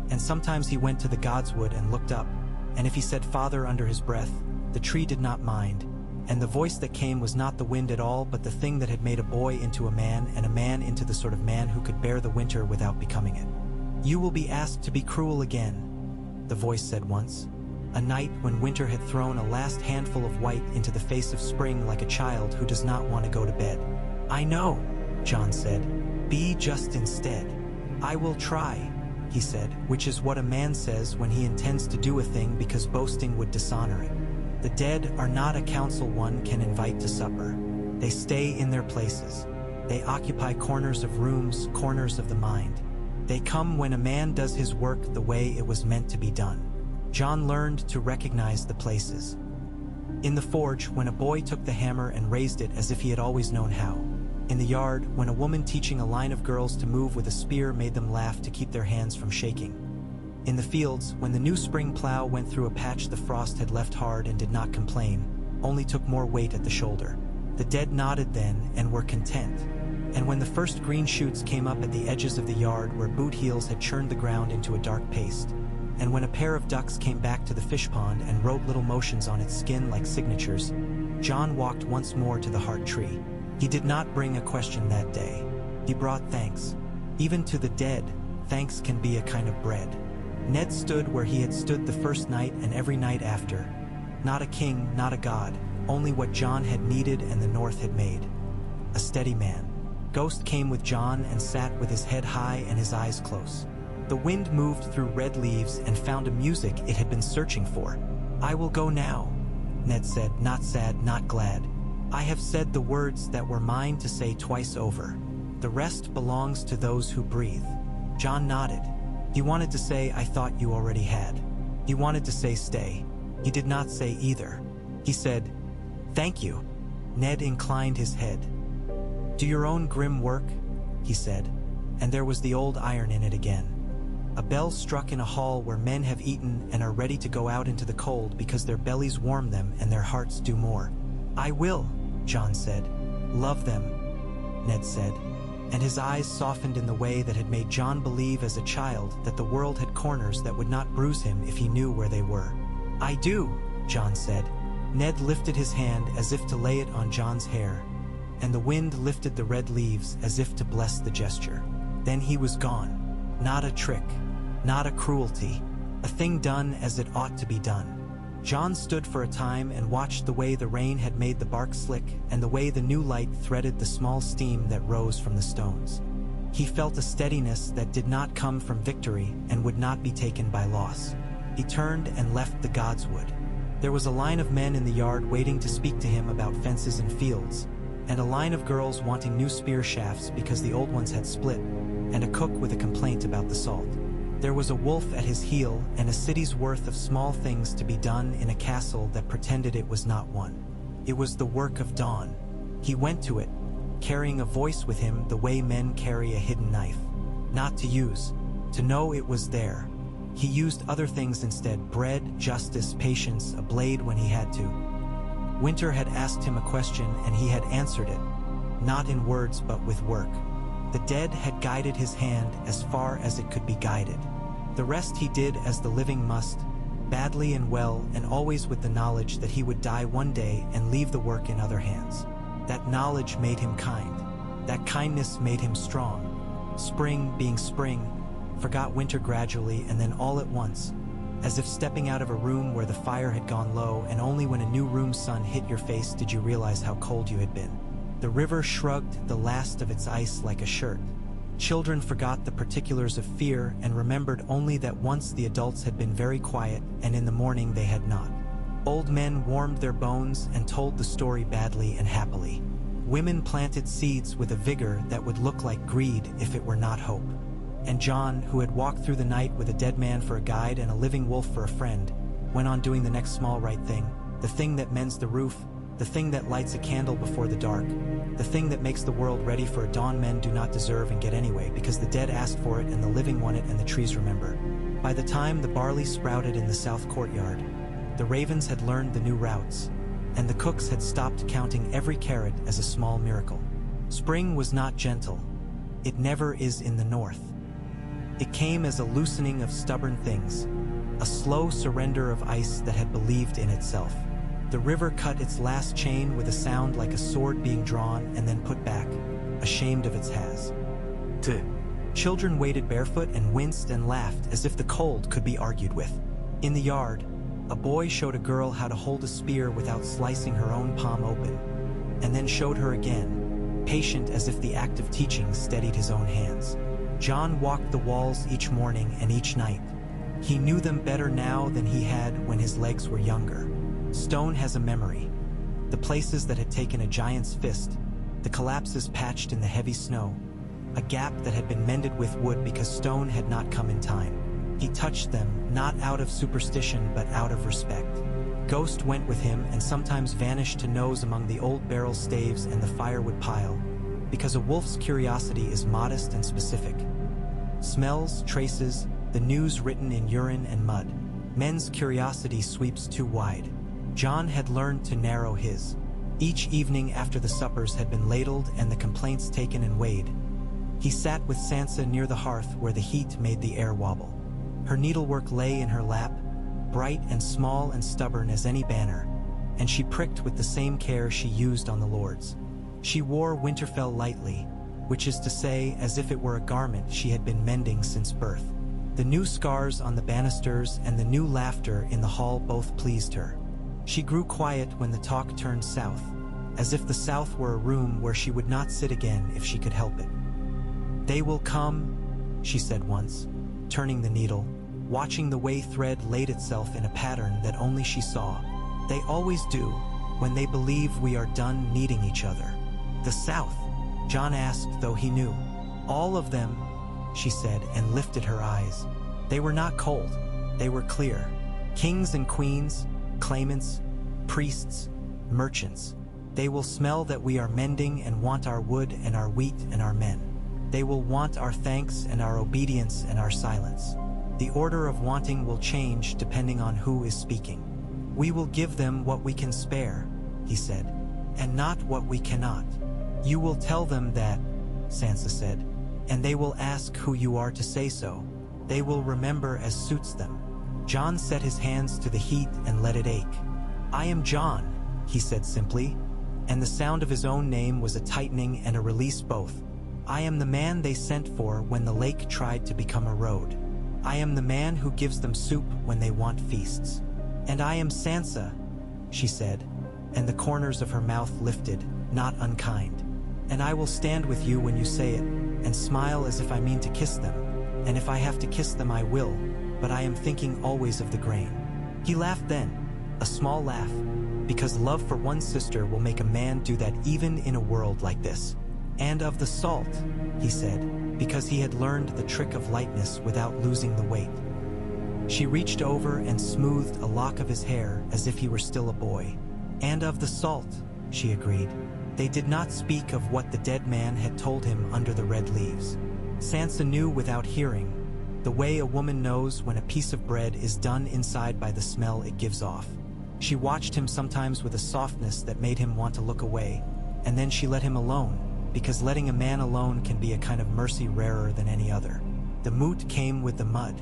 And sometimes he went to the Godswood and looked up, and if he said "Father" under his breath, the tree did not mind, and the voice that came was not the wind at all, but the thing that had made a boy into a man and a man into the sort of man who could bear the winter without becoming it. "You will be asked to be cruel again," the voice said once. A night when winter had thrown a last handful of white into the face of spring like a child who does not want to go to bed. "I know," John said. "Be just instead." "I will try," he said, which is what a man says when he intends to do a thing because boasting would dishonor it. The dead are not a council one can invite to supper. They stay in their places. They occupy corners of rooms, corners of the mind. They come when a man does his work the way it was meant to be done. John learned to recognize the places. In the forge, when a boy took the hammer and raised it as if he had always known how. In the yard, when a woman teaching a line of girls to move with a spear made them laugh to keep their hands from shaking. In the fields, when the new spring plow went through a patch the frost had left hard and did not complain, only took more weight at the shoulder. The dead nodded then and were content. And when the first green shoots came up at the edges of the yard where boot heels had churned the ground into a dark paste, and when a pair of ducks came back to the fish pond and wrote little motions on its skin like signatures, John walked once more to the heart tree. He did not bring a question that day. He brought thanks. Even to the dead, thanks can be a kind of bread. Ned stood where he had stood the first night and every night after. Not a king, not a god, only what John had needed and the North had made. A steady man. Ghost came with John and sat with his head high and his eyes close. The wind moved through red leaves and found a music it had been searching for. "I will go now," Ned said, not sad, not glad. "I have said the words that were mine to say twice over. The rest belongs to those who breathe." John nodded. He wanted to say, "I thought you already had." He wanted to say, "Stay." He did not say either. He said, "Thank you." Ned inclined his head. "Do your own grim work," he said, and there was the old iron in it again. A bell struck in a hall where men have eaten and are ready to go out into the cold because their bellies warm them and their hearts do more. "I will," John said. "Love them," Ned said, and his eyes softened in the way that had made John believe as a child that the world had corners that would not bruise him if he knew where they were. "I do," John said. Ned lifted his hand as if to lay it on John's hair, and the wind lifted the red leaves as if to bless the gesture. Then he was gone. Not a trick, not a cruelty, a thing done as it ought to be done. John stood for a time and watched the way the rain had made the bark slick and the way the new light threaded the small steam that rose from the stones. He felt a steadiness that did not come from victory and would not be taken by loss. He turned and left the Godswood. There was a line of men in the yard waiting to speak to him about fences and fields, and a line of girls wanting new spear shafts because the old ones had split, and a cook with a complaint about the salt. There was a wolf at his heel and a city's worth of small things to be done in a castle that pretended it was not one. It was the work of dawn. He went to it, carrying a voice with him the way men carry a hidden knife. Not to use, to know it was there. He used other things instead: bread, justice, patience, a blade when he had to. Winter had asked him a question and he had answered it, not in words but with work. The dead had guided his hand as far as it could be guided. The rest he did as the living must, badly and well, and always with the knowledge that he would die one day and leave the work in other hands. That knowledge made him kind. That kindness made him strong. Spring, being spring, forgot winter gradually and then all at once, as if stepping out of a room where the fire had gone low, and only when a new room sun hit your face did you realize how cold you had been. The river shrugged the last of its ice like a shirt. Children forgot the particulars of fear and remembered only that once the adults had been very quiet and in the morning they had not. Old men warmed their bones and told the story badly and happily. Women planted seeds with a vigor that would look like greed if it were not hope. And John, who had walked through the night with a dead man for a guide and a living wolf for a friend, went on doing the next small right thing, the thing that mends the roof, the thing that lights a candle before the dark, the thing that makes the world ready for a dawn men do not deserve and get anyway because the dead asked for it and the living want it and the trees remember. By the time the barley sprouted in the south courtyard, the ravens had learned the new routes. and the cooks had stopped counting every carrot as a small miracle. Spring was not gentle. It never is in the north. It came as a loosening of stubborn things, a slow surrender of ice that had believed in itself. The river cut its last chain with a sound like a sword being drawn and then put back, ashamed of its has. Children waded barefoot and winced and laughed as if the cold could be argued with. In the yard, a boy showed a girl how to hold a spear without slicing her own palm open, and then showed her again, patient as if the act of teaching steadied his own hands. John walked the walls each morning and each night. He knew them better now than he had when his legs were younger. Stone has a memory. The places that had taken a giant's fist, the collapses patched in the heavy snow, a gap that had been mended with wood because stone had not come in time. He touched them, not out of superstition but out of respect. Ghost went with him and sometimes vanished to nose among the old barrel staves and the firewood pile, because a wolf's curiosity is modest and specific. Smells, traces, the news written in urine and mud. Men's curiosity sweeps too wide. John had learned to narrow his. Each evening after the suppers had been ladled and the complaints taken and weighed, he sat with Sansa near the hearth where the heat made the air wobble. Her needlework lay in her lap, bright and small and stubborn as any banner, and she pricked with the same care she used on the lords. She wore Winterfell lightly, which is to say, as if it were a garment she had been mending since birth. The new scars on the banisters and the new laughter in the hall both pleased her. She grew quiet when the talk turned south, as if the south were a room where she would not sit again if she could help it. "They will come," she said once, turning the needle, watching the way thread laid itself in a pattern that only she saw. "They always do, when they believe we are done needing each other." "The South?" John asked, though he knew. "All of them," she said, and lifted her eyes. They were not cold, they were clear. Kings and queens, claimants, priests, merchants. They will smell that we are mending and want our wood and our wheat and our men. They will want our thanks and our obedience and our silence. The order of wanting will change depending on who is speaking. "We will give them what we can spare," he said, "and not what we cannot." "You will tell them that," Sansa said, "and they will ask who you are to say so. They will remember as suits them." John set his hands to the heat and let it ache. "I am John," he said simply, and the sound of his own name was a tightening and a release both. "I am the man they sent for when the lake tried to become a road. I am the man who gives them soup when they want feasts. And I am Sansa," she said, and the corners of her mouth lifted, not unkind. "And I will stand with you when you say it, and smile as if I mean to kiss them. And if I have to kiss them I will, but I am thinking always of the grain." He laughed then, a small laugh, because love for one sister will make a man do that even in a world like this. "And of the salt," he said, because he had learned the trick of lightness without losing the weight. She reached over and smoothed a lock of his hair as if he were still a boy. "And of the salt," she agreed. They did not speak of what the dead man had told him under the red leaves. Sansa knew without hearing, the way a woman knows when a piece of bread is done inside by the smell it gives off. She watched him sometimes with a softness that made him want to look away, and then she let him alone, because letting a man alone can be a kind of mercy rarer than any other. The moot came with the mud.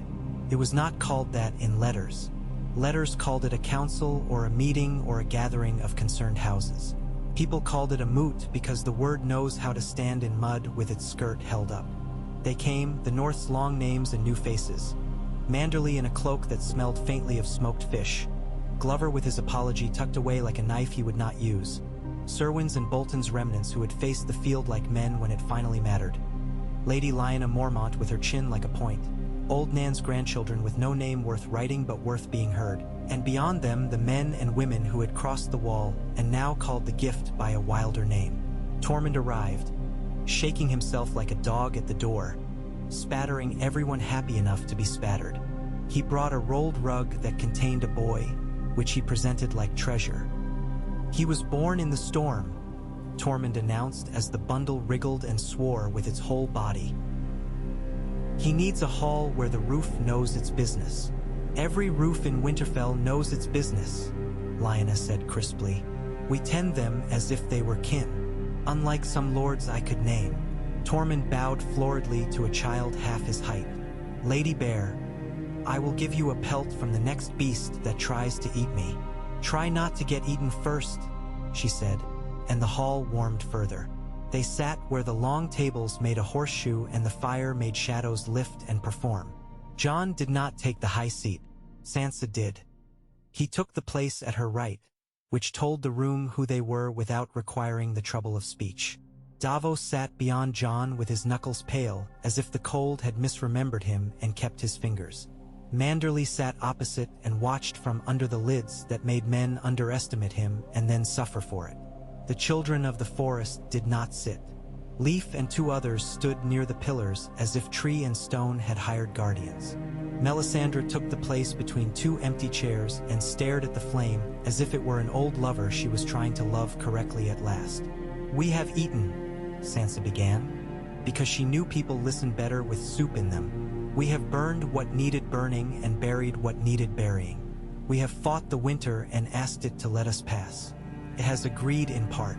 It was not called that in letters. Letters called it a council or a meeting or a gathering of concerned houses. People called it a moot because the word knows how to stand in mud with its skirt held up. They came, the North's long names and new faces. Manderly in a cloak that smelled faintly of smoked fish. Glover with his apology tucked away like a knife he would not use. Serwyn's and Bolton's remnants who had faced the field like men when it finally mattered. Lady Lyanna Mormont with her chin like a point. Old Nan's grandchildren with no name worth writing but worth being heard. And beyond them, the men and women who had crossed the wall and now called the gift by a wilder name. Tormund arrived, shaking himself like a dog at the door, spattering everyone happy enough to be spattered. He brought a rolled rug that contained a boy, which he presented like treasure. "He was born in the storm," Tormund announced as the bundle wriggled and swore with its whole body. "He needs a hall where the roof knows its business." "Every roof in Winterfell knows its business," Lyanna said crisply. We tend them as if they were kin, unlike some lords I could name. Tormund bowed floridly to a child half his height. Lady Bear, I will give you a pelt from the next beast that tries to eat me. Try not to get eaten first, she said, and the hall warmed further. They sat where the long tables made a horseshoe and the fire made shadows lift and perform. Jon did not take the high seat. Sansa did. He took the place at her right, which told the room who they were without requiring the trouble of speech. Davos sat beyond Jon with his knuckles pale, as if the cold had misremembered him and kept his fingers. Manderly sat opposite and watched from under the lids that made men underestimate him and then suffer for it. The children of the forest did not sit. Leaf and two others stood near the pillars as if Tree and Stone had hired guardians. Melisandre took the place between two empty chairs and stared at the flame as if it were an old lover she was trying to love correctly at last. "We have eaten," Sansa began, because she knew people listened better with soup in them. "We have burned what needed burning and buried what needed burying. We have fought the winter and asked it to let us pass. It has agreed in part.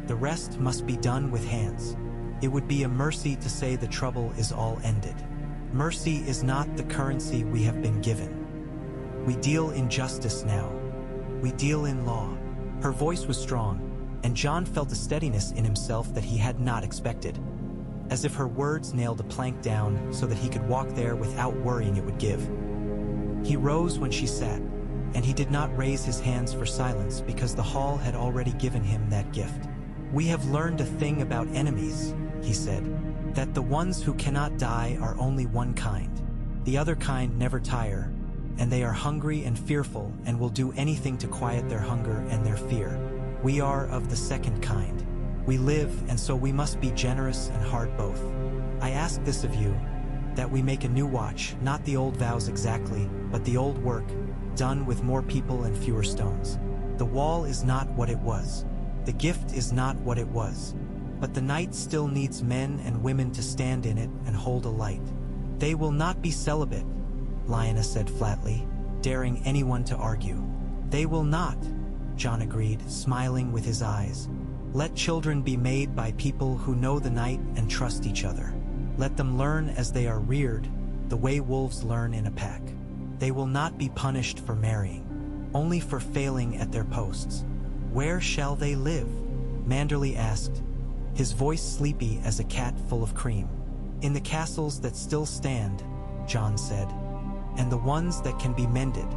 The rest must be done with hands. It would be a mercy to say the trouble is all ended. Mercy is not the currency we have been given. We deal in justice now. We deal in law." Her voice was strong, and Jon felt a steadiness in himself that he had not expected, as if her words nailed a plank down so that he could walk there without worrying it would give. He rose when she sat, and he did not raise his hands for silence because the hall had already given him that gift. "We have learned a thing about enemies," he said, "that the ones who cannot die are only one kind. The other kind never tire, and they are hungry and fearful and will do anything to quiet their hunger and their fear. We are of the second kind. We live, and so we must be generous and hard both. I ask this of you, that we make a new watch, not the old vows exactly, but the old work, done with more people and fewer stones. The wall is not what it was. The gift is not what it was. But the night still needs men and women to stand in it and hold a light. They will not be celibate," Lyanna said flatly, daring anyone to argue. "They will not," Jon agreed, smiling with his eyes. "Let children be made by people who know the night and trust each other. Let them learn as they are reared, the way wolves learn in a pack. They will not be punished for marrying, only for failing at their posts." "Where shall they live?" Manderly asked, his voice sleepy as a cat full of cream. "In the castles that still stand," Jon said, "and the ones that can be mended,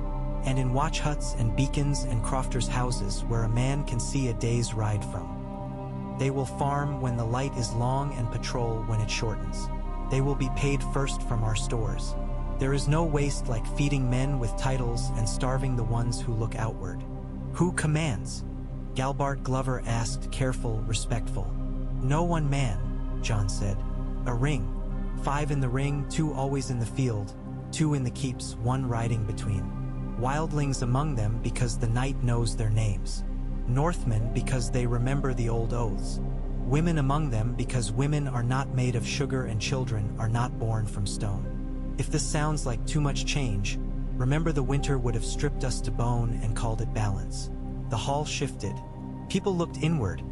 and in watch huts and beacons and crofters' houses where a man can see a day's ride from. They will farm when the light is long and patrol when it shortens. They will be paid first from our stores. There is no waste like feeding men with titles and starving the ones who look outward." "Who commands?" Galbart Glover asked, careful, respectful. "No one man," Jon said. "A ring. 5 in the ring, 2 always in the field, 2 in the keeps, 1 riding between. Wildlings among them because the night knows their names. Northmen because they remember the old oaths. Women among them because women are not made of sugar and children are not born from stone. If this sounds like too much change, remember the winter would have stripped us to bone and called it balance." The hall shifted. People looked inward,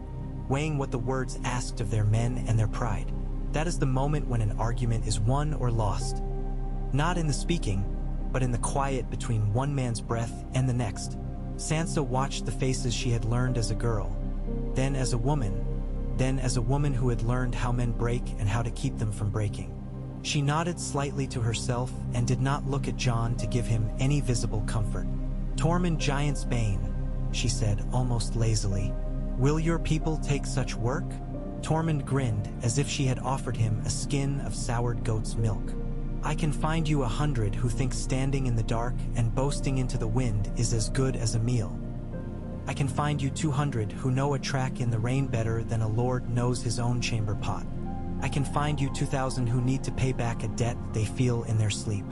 weighing what the words asked of their men and their pride. That is the moment when an argument is won or lost. Not in the speaking, but in the quiet between one man's breath and the next. Sansa watched the faces she had learned as a girl, then as a woman who had learned how men break and how to keep them from breaking. She nodded slightly to herself and did not look at Jon to give him any visible comfort. "Tormund Giant's Bane," she said, almost lazily. "Will your people take such work?" Tormund grinned as if she had offered him a skin of soured goat's milk. "I can find you 100 who think standing in the dark and boasting into the wind is as good as a meal. I can find you 200 who know a track in the rain better than a lord knows his own chamber pot. I can find you 2,000 who need to pay back a debt they feel in their sleep.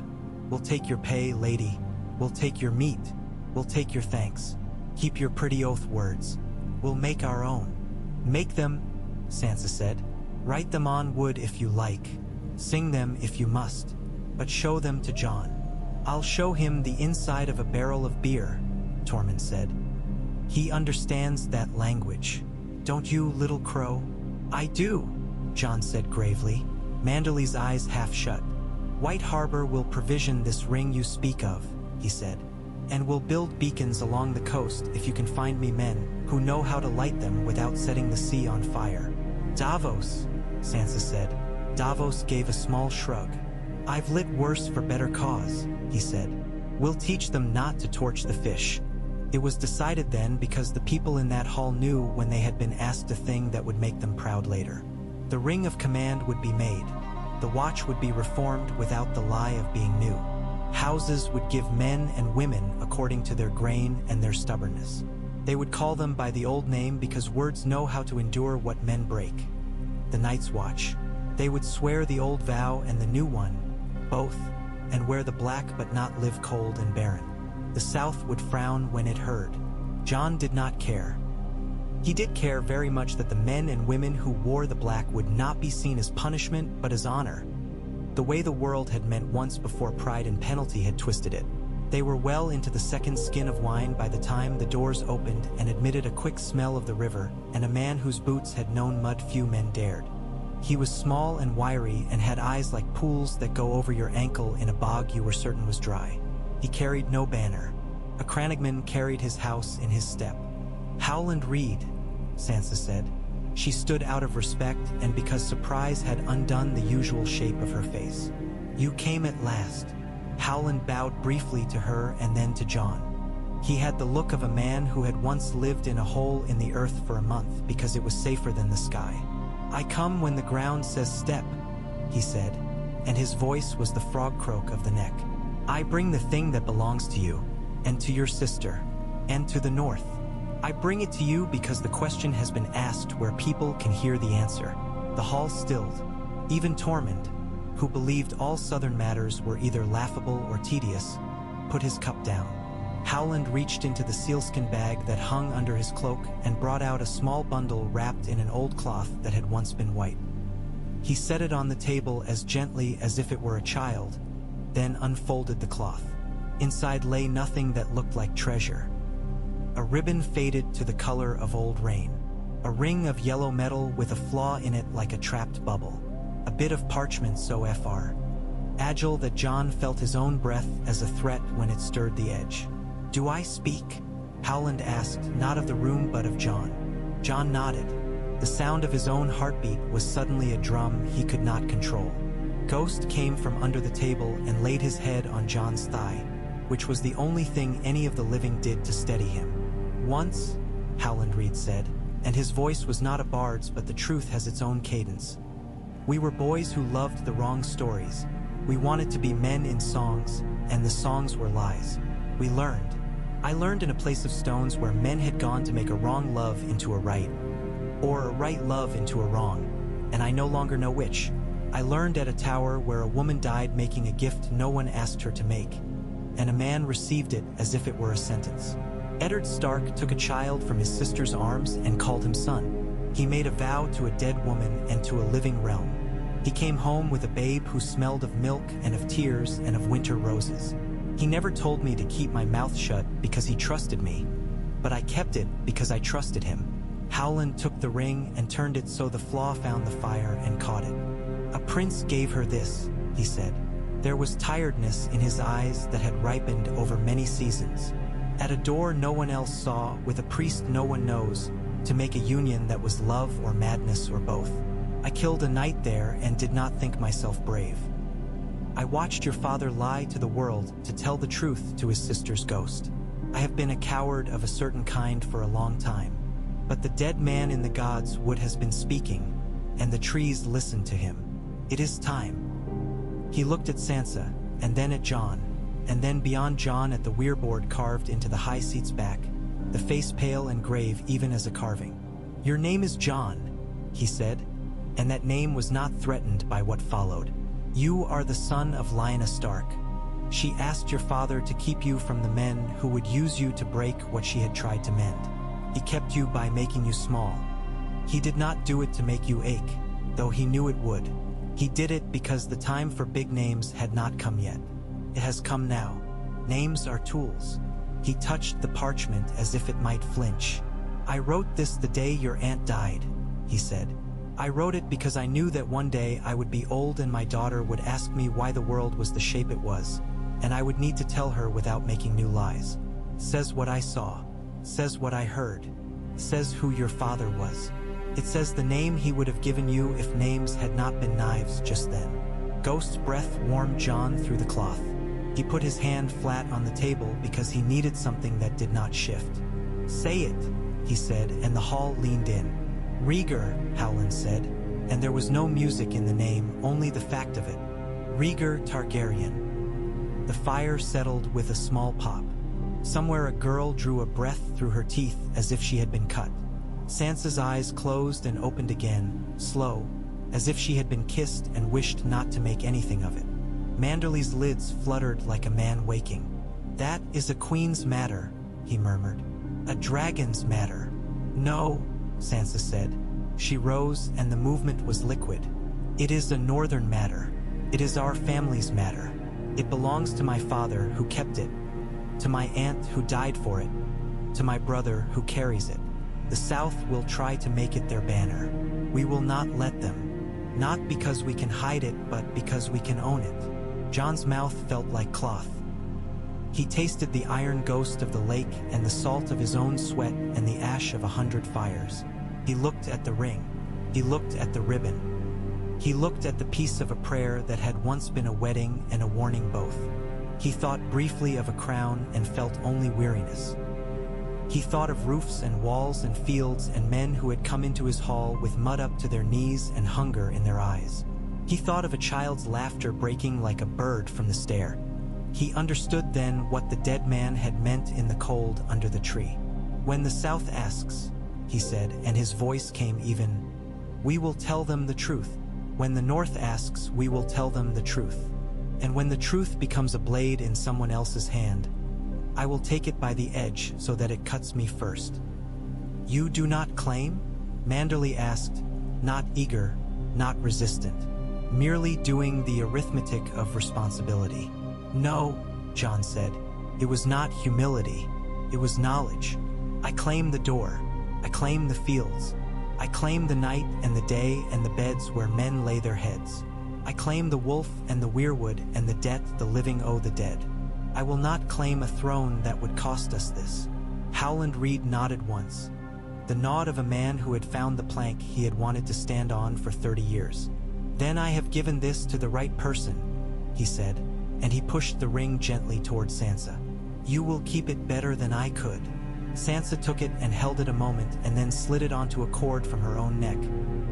We'll take your pay, lady. We'll take your meat. We'll take your thanks. Keep your pretty oath words. We'll make our own." "Make them," Sansa said. "Write them on wood if you like. Sing them if you must. But show them to Jon." "I'll show him the inside of a barrel of beer," Tormund said. He understands that language. Don't you, little crow? I do, Jon said gravely, Manderley's eyes half shut. White Harbor will provision this ring you speak of, he said, and will build beacons along the coast if you can find me men who know how to light them without setting the sea on fire. Davos, Sansa said. Davos gave a small shrug. I've lit worse for better cause, he said. We'll teach them not to torch the fish. It was decided then because the people in that hall knew when they had been asked a thing that would make them proud later. The ring of command would be made. The watch would be reformed without the lie of being new. Houses would give men and women according to their grain and their stubbornness. They would call them by the old name because words know how to endure what men break. The Night's Watch. They would swear the old vow and the new one, both, and wear the black but not live cold and barren. The South would frown when it heard. Jon did not care. He did care very much that the men and women who wore the black would not be seen as punishment but as honor. The way the world had meant once before pride and penalty had twisted it. They were well into the second skin of wine by the time the doors opened and admitted a quick smell of the river and a man whose boots had known mud few men dared. He was small and wiry and had eyes like pools that go over your ankle in a bog you were certain was dry. He carried no banner. A crannogman carried his house in his step. Howland Reed, Sansa said. She stood out of respect and because surprise had undone the usual shape of her face. You came at last. Howland bowed briefly to her and then to Jon. He had the look of a man who had once lived in a hole in the earth for a month because it was safer than the sky. I come when the ground says step, he said, and his voice was the frog croak of the neck. I bring the thing that belongs to you, and to your sister, and to the north. I bring it to you because the question has been asked where people can hear the answer. The hall stilled. Even Tormund, who believed all southern matters were either laughable or tedious, put his cup down. Howland reached into the sealskin bag that hung under his cloak and brought out a small bundle wrapped in an old cloth that had once been white. He set it on the table as gently as if it were a child, then unfolded the cloth. Inside lay nothing that looked like treasure. A ribbon faded to the color of old rain. A ring of yellow metal with a flaw in it like a trapped bubble. A bit of parchment so far agile that Jon felt his own breath as a threat when it stirred the edge. Do I speak? Howland asked, not of the room but of Jon. Jon nodded. The sound of his own heartbeat was suddenly a drum he could not control. Ghost came from under the table and laid his head on Jon's thigh, which was the only thing any of the living did to steady him. Once, Howland Reed said, and his voice was not a bard's but the truth has its own cadence. We were boys who loved the wrong stories. We wanted to be men in songs, and the songs were lies. We learned. I learned in a place of stones where men had gone to make a wrong love into a right, or a right love into a wrong, and I no longer know which. I learned at a tower where a woman died making a gift no one asked her to make, and a man received it as if it were a sentence. Eddard Stark took a child from his sister's arms and called him son. He made a vow to a dead woman and to a living realm. He came home with a babe who smelled of milk and of tears and of winter roses. He never told me to keep my mouth shut because he trusted me, but I kept it because I trusted him. Howland took the ring and turned it so the flaw found the fire and caught it. A prince gave her this, he said. There was tiredness in his eyes that had ripened over many seasons. At a door no one else saw, with a priest no one knows, to make a union that was love or madness or both. I killed a knight there and did not think myself brave. I watched your father lie to the world to tell the truth to his sister's ghost. I have been a coward of a certain kind for a long time, but the dead man in the gods wood has been speaking, and the trees listened to him. It is time. He looked at Sansa, and then at Jon, and then beyond Jon at the weirboard carved into the high seat's back, the face pale and grave even as a carving. Your name is Jon, he said, and that name was not threatened by what followed. You are the son of Lyanna Stark. She asked your father to keep you from the men who would use you to break what she had tried to mend. He kept you by making you small. He did not do it to make you ache, though he knew it would. He did it because the time for big names had not come yet. It has come now. Names are tools. He touched the parchment as if it might flinch. "I wrote this the day your aunt died," he said. "I wrote it because I knew that one day I would be old and my daughter would ask me why the world was the shape it was, and I would need to tell her without making new lies. Says what I saw, says what I heard, says who your father was. It says the name he would have given you if names had not been knives just then." Ghost's breath warmed John through the cloth. He put his hand flat on the table because he needed something that did not shift. "Say it," he said, and the hall leaned in. "Rhaegar," Howland said, and there was no music in the name, only the fact of it. "Rhaegar Targaryen." The fire settled with a small pop. Somewhere a girl drew a breath through her teeth as if she had been cut. Sansa's eyes closed and opened again, slow, as if she had been kissed and wished not to make anything of it. Manderly's lids fluttered like a man waking. "That is a queen's matter," he murmured. "A dragon's matter." "No," Sansa said. She rose and the movement was liquid. "It is a northern matter. It is our family's matter. It belongs to my father who kept it, to my aunt who died for it, to my brother who carries it. The South will try to make it their banner. We will not let them. Not because we can hide it, but because we can own it." John's mouth felt like cloth. He tasted the iron ghost of the lake and the salt of his own sweat and the ash of 100 fires. He looked at the ring. He looked at the ribbon. He looked at the piece of a prayer that had once been a wedding and a warning both. He thought briefly of a crown and felt only weariness. He thought of roofs and walls and fields and men who had come into his hall with mud up to their knees and hunger in their eyes. He thought of a child's laughter breaking like a bird from the stair. He understood then what the dead man had meant in the cold under the tree. "When the South asks," he said, and his voice came even, "we will tell them the truth. When the North asks, we will tell them the truth. And when the truth becomes a blade in someone else's hand, I will take it by the edge so that it cuts me first." "You do not claim?" Manderly asked, not eager, not resistant, merely doing the arithmetic of responsibility. "No," John said. "It was not humility. It was knowledge. I claim the door. I claim the fields. I claim the night and the day and the beds where men lay their heads. I claim the wolf and the weirwood and the debt the living owe the dead. I will not claim a throne that would cost us this." Howland Reed nodded once, the nod of a man who had found the plank he had wanted to stand on for 30 years. "Then I have given this to the right person," he said, and he pushed the ring gently toward Sansa. "You will keep it better than I could." Sansa took it and held it a moment and then slid it onto a cord from her own neck,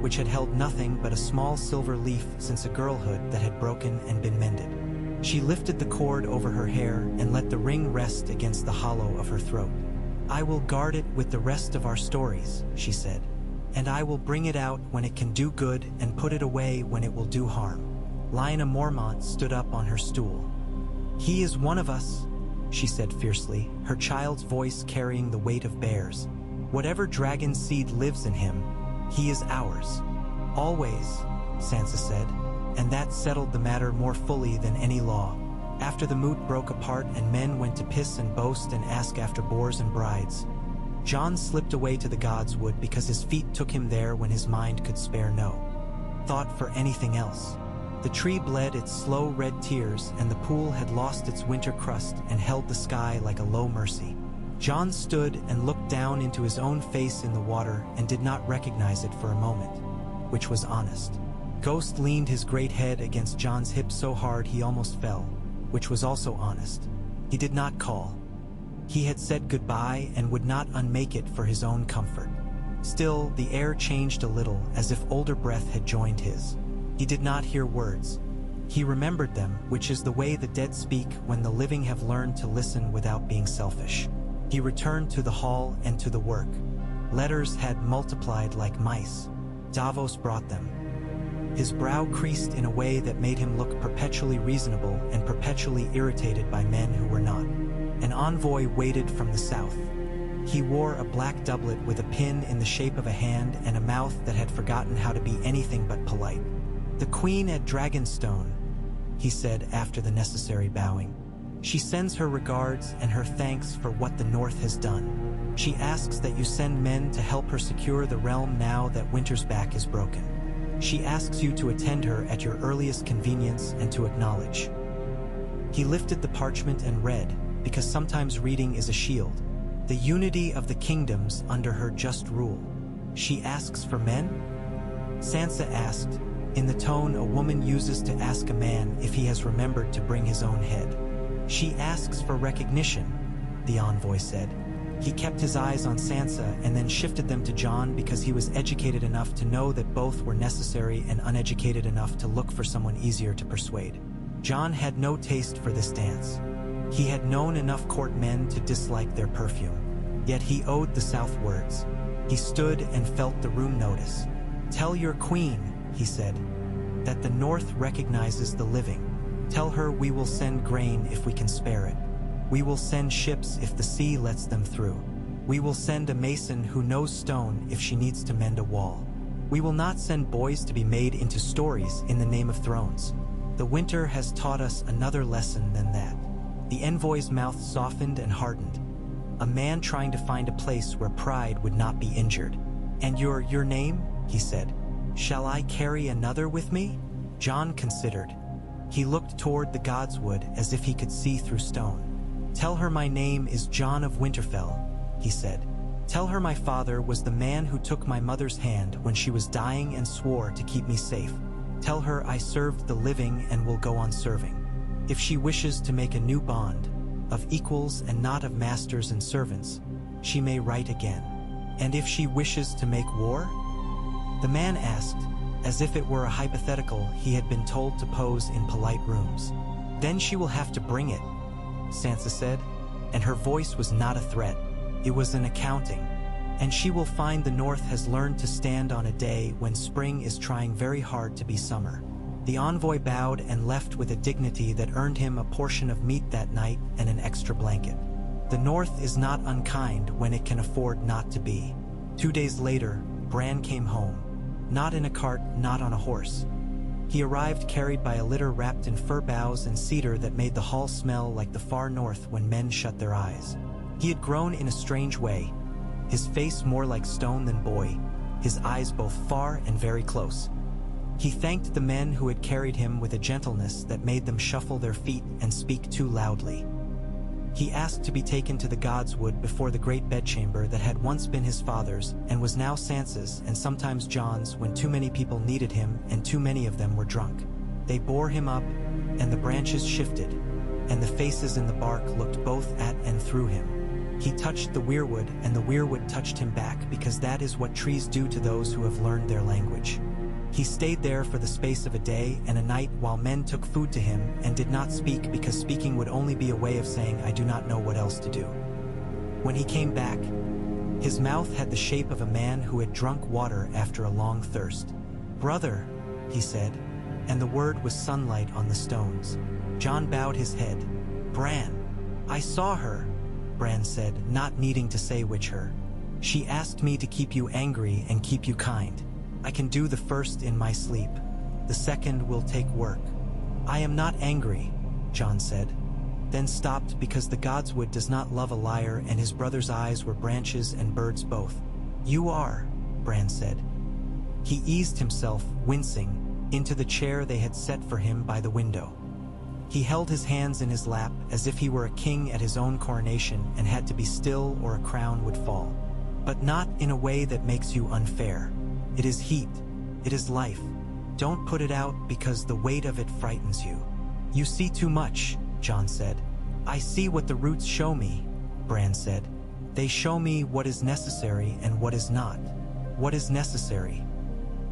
which had held nothing but a small silver leaf since a girlhood that had broken and been mended. She lifted the cord over her hair and let the ring rest against the hollow of her throat. "I will guard it with the rest of our stories," she said, "and I will bring it out when it can do good and put it away when it will do harm." Lyanna Mormont stood up on her stool. "He is one of us," she said fiercely, her child's voice carrying the weight of bears. "Whatever dragon seed lives in him, he is ours. Always," Sansa said, and that settled the matter more fully than any law. After the moot broke apart and men went to piss and boast and ask after boars and brides, John slipped away to the Godswood because his feet took him there when his mind could spare no thought for anything else. The tree bled its slow red tears and the pool had lost its winter crust and held the sky like a low mercy. John stood and looked down into his own face in the water and did not recognize it for a moment, which was honest. Ghost leaned his great head against John's hip so hard he almost fell, which was also honest. He did not call. He had said goodbye and would not unmake it for his own comfort. Still, the air changed a little as if older breath had joined his. He did not hear words. He remembered them, which is the way the dead speak when the living have learned to listen without being selfish. He returned to the hall and to the work. Letters had multiplied like mice. Davos brought them. His brow creased in a way that made him look perpetually reasonable and perpetually irritated by men who were not. An envoy waited from the south. He wore a black doublet with a pin in the shape of a hand and a mouth that had forgotten how to be anything but polite. "The Queen at Dragonstone," he said after the necessary bowing. She sends her regards and her thanks for what the North has done. She asks that you send men to help her secure the realm now that Winter's back is broken. She asks you to attend her at your earliest convenience and to acknowledge. He lifted the parchment and read, because sometimes reading is a shield, the unity of the kingdoms under her just rule. She asks for men? Sansa asked, in the tone a woman uses to ask a man if he has remembered to bring his own head. She asks for recognition, the envoy said. He kept his eyes on Sansa and then shifted them to Jon because he was educated enough to know that both were necessary and uneducated enough to look for someone easier to persuade. Jon had no taste for this dance. He had known enough court men to dislike their perfume. Yet he owed the South words. He stood and felt the room notice. "Tell your queen," he said, "that the North recognizes the living. Tell her we will send grain if we can spare it. We will send ships if the sea lets them through. We will send a mason who knows stone if she needs to mend a wall. We will not send boys to be made into stories in the name of thrones. The winter has taught us another lesson than that." The envoy's mouth softened and hardened. A man trying to find a place where pride would not be injured. "And your name?" he said. "Shall I carry another with me?" Jon considered. He looked toward the Godswood as if he could see through stone. "Tell her my name is Jon of Winterfell," he said. "Tell her my father was the man who took my mother's hand when she was dying and swore to keep me safe. Tell her I served the living and will go on serving. If she wishes to make a new bond, of equals and not of masters and servants, she may write again. And if she wishes to make war?" The man asked, as if it were a hypothetical he had been told to pose in polite rooms. "Then she will have to bring it," Sansa said, and her voice was not a threat. It was an accounting. "And she will find the North has learned to stand on a day when spring is trying very hard to be summer." The envoy bowed and left with a dignity that earned him a portion of meat that night and an extra blanket. The North is not unkind when it can afford not to be. 2 days later, Bran came home. Not in a cart, not on a horse. He arrived carried by a litter wrapped in fir boughs and cedar that made the hall smell like the far north when men shut their eyes. He had grown in a strange way, his face more like stone than boy, his eyes both far and very close. He thanked the men who had carried him with a gentleness that made them shuffle their feet and speak too loudly. He asked to be taken to the Godswood before the great bedchamber that had once been his father's and was now Sansa's and sometimes Jon's when too many people needed him and too many of them were drunk. They bore him up, and the branches shifted, and the faces in the bark looked both at and through him. He touched the weirwood, and the weirwood touched him back because that is what trees do to those who have learned their language. He stayed there for the space of a day and a night while men took food to him and did not speak because speaking would only be a way of saying I do not know what else to do. When he came back, his mouth had the shape of a man who had drunk water after a long thirst. "Brother," he said, and the word was sunlight on the stones. Jon bowed his head. "Bran." "I saw her," Bran said, not needing to say which her. "She asked me to keep you angry and keep you kind. I can do the first in my sleep. The second will take work." "I am not angry," Jon said, then stopped because the Godswood does not love a liar and his brother's eyes were branches and birds both. "You are," Bran said. He eased himself, wincing, into the chair they had set for him by the window. He held his hands in his lap as if he were a king at his own coronation and had to be still or a crown would fall. "But not in a way that makes you unfair. It is heat. It is life. Don't put it out because the weight of it frightens you." "You see too much," Jon said. "I see what the roots show me," Bran said. "They show me what is necessary and what is not. What is necessary?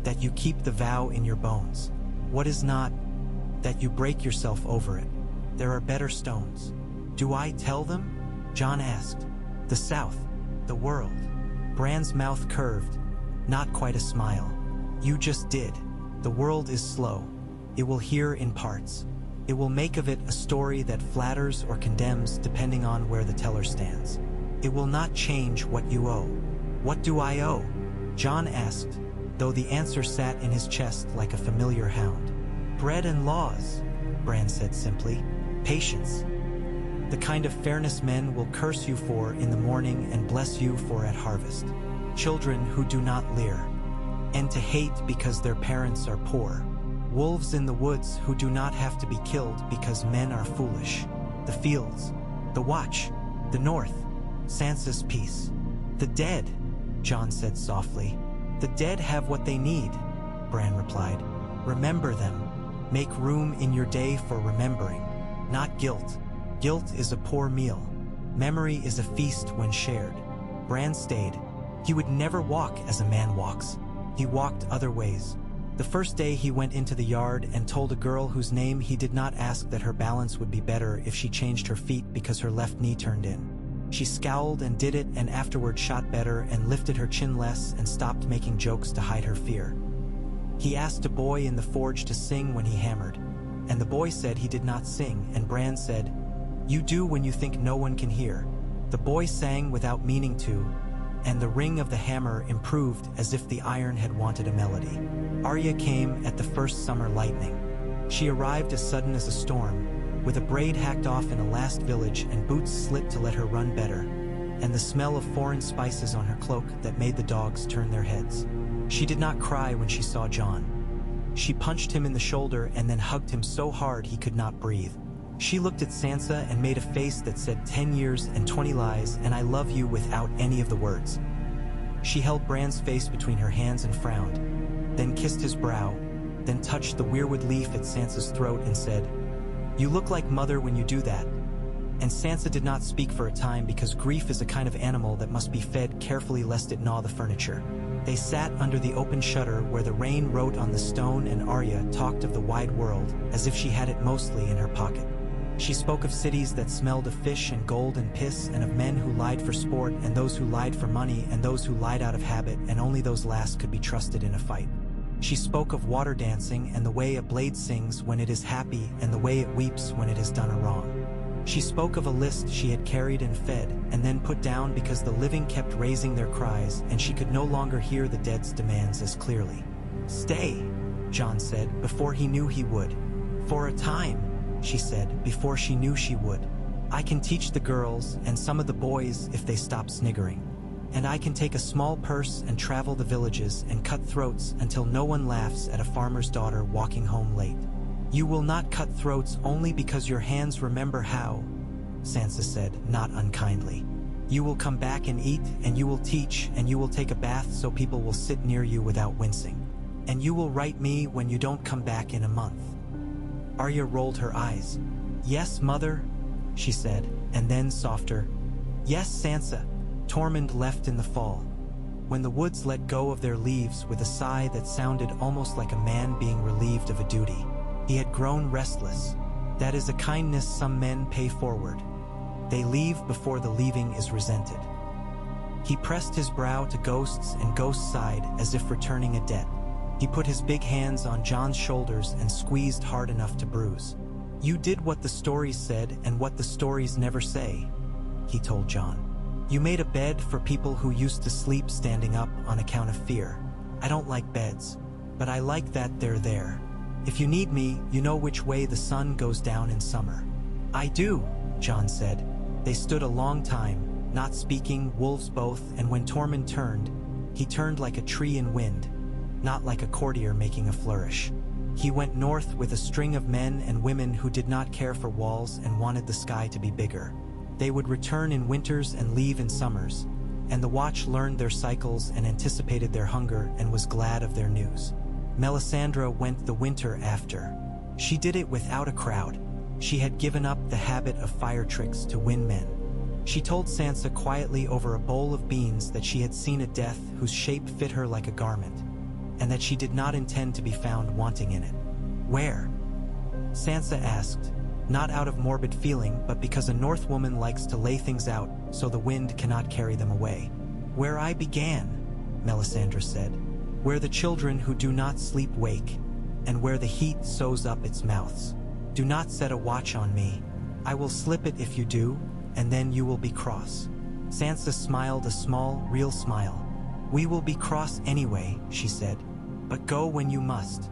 That you keep the vow in your bones. What is not? That you break yourself over it. There are better stones." "Do I tell them?" Jon asked. "The South. The world." Bran's mouth curved. Not quite a smile. "You just did. The world is slow. It will hear in parts. It will make of it a story that flatters or condemns depending on where the teller stands. It will not change what you owe." "What do I owe?" Jon asked, though the answer sat in his chest like a familiar hound. "Bread and laws," Bran said simply. "Patience." The kind of fairness men will curse you for in the morning and bless you for at harvest. Children who do not leer, and to hate because their parents are poor. Wolves in the woods who do not have to be killed because men are foolish. The fields, the watch, the north, Sansa's peace. The dead, Jon said softly. The dead have what they need, Bran replied. Remember them. Make room in your day for remembering, not guilt. Guilt is a poor meal. Memory is a feast when shared. Bran stayed. He would never walk as a man walks. He walked other ways. The first day he went into the yard and told a girl whose name he did not ask that her balance would be better if she changed her feet because her left knee turned in. She scowled and did it, and afterward shot better and lifted her chin less and stopped making jokes to hide her fear. He asked a boy in the forge to sing when he hammered, and the boy said he did not sing, and Bran said, "You do when you think no one can hear." The boy sang without meaning to, and the ring of the hammer improved as if the iron had wanted a melody. Arya came at the first summer lightning. She arrived as sudden as a storm, with a braid hacked off in a last village and boots slit to let her run better, and the smell of foreign spices on her cloak that made the dogs turn their heads. She did not cry when she saw Jon. She punched him in the shoulder and then hugged him so hard he could not breathe. She looked at Sansa and made a face that said 10 years and 20 lies and I love you without any of the words. She held Bran's face between her hands and frowned, then kissed his brow, then touched the weirwood leaf at Sansa's throat and said, "You look like mother when you do that." And Sansa did not speak for a time because grief is a kind of animal that must be fed carefully lest it gnaw the furniture. They sat under the open shutter where the rain wrote on the stone, and Arya talked of the wide world as if she had it mostly in her pocket. She spoke of cities that smelled of fish and gold and piss, and of men who lied for sport and those who lied for money and those who lied out of habit, and only those last could be trusted in a fight. She spoke of water dancing and the way a blade sings when it is happy and the way it weeps when it has done a wrong. She spoke of a list she had carried and fed and then put down because the living kept raising their cries and she could no longer hear the dead's demands as clearly. "Stay," Jon said, before he knew he would. "For a time," she said, before she knew she would. "I can teach the girls and some of the boys if they stop sniggering. And I can take a small purse and travel the villages and cut throats until no one laughs at a farmer's daughter walking home late. You will not cut throats only because your hands remember how," Sansa said, not unkindly. "You will come back and eat, and you will teach, and you will take a bath so people will sit near you without wincing. And you will write me when you don't come back in a month." Arya rolled her eyes. "Yes, mother," she said, and then softer, "Yes, Sansa." Tormund left in the fall, when the woods let go of their leaves with a sigh that sounded almost like a man being relieved of a duty. He had grown restless. That is a kindness some men pay forward. They leave before the leaving is resented. He pressed his brow to Ghost's, and Ghost sighed as if returning a debt. He put his big hands on Jon's shoulders and squeezed hard enough to bruise. "You did what the stories said and what the stories never say," he told Jon. "You made a bed for people who used to sleep standing up on account of fear. I don't like beds, but I like that they're there. If you need me, you know which way the sun goes down in summer." "I do," Jon said. They stood a long time, not speaking, wolves both, and when Tormund turned, he turned like a tree in wind, not like a courtier making a flourish. He went north with a string of men and women who did not care for walls and wanted the sky to be bigger. They would return in winters and leave in summers, and the Watch learned their cycles and anticipated their hunger and was glad of their news. Melisandre went the winter after. She did it without a crowd. She had given up the habit of fire tricks to win men. She told Sansa quietly over a bowl of beans that she had seen a death whose shape fit her like a garment, and that she did not intend to be found wanting in it. "Where?" Sansa asked, not out of morbid feeling, but because a North woman likes to lay things out so the wind cannot carry them away. "Where I began," Melisandre said. "Where the children who do not sleep wake, and where the heat sews up its mouths. Do not set a watch on me. I will slip it if you do, and then you will be cross." Sansa smiled a small, real smile. "We will be cross anyway," she said, "but go when you must.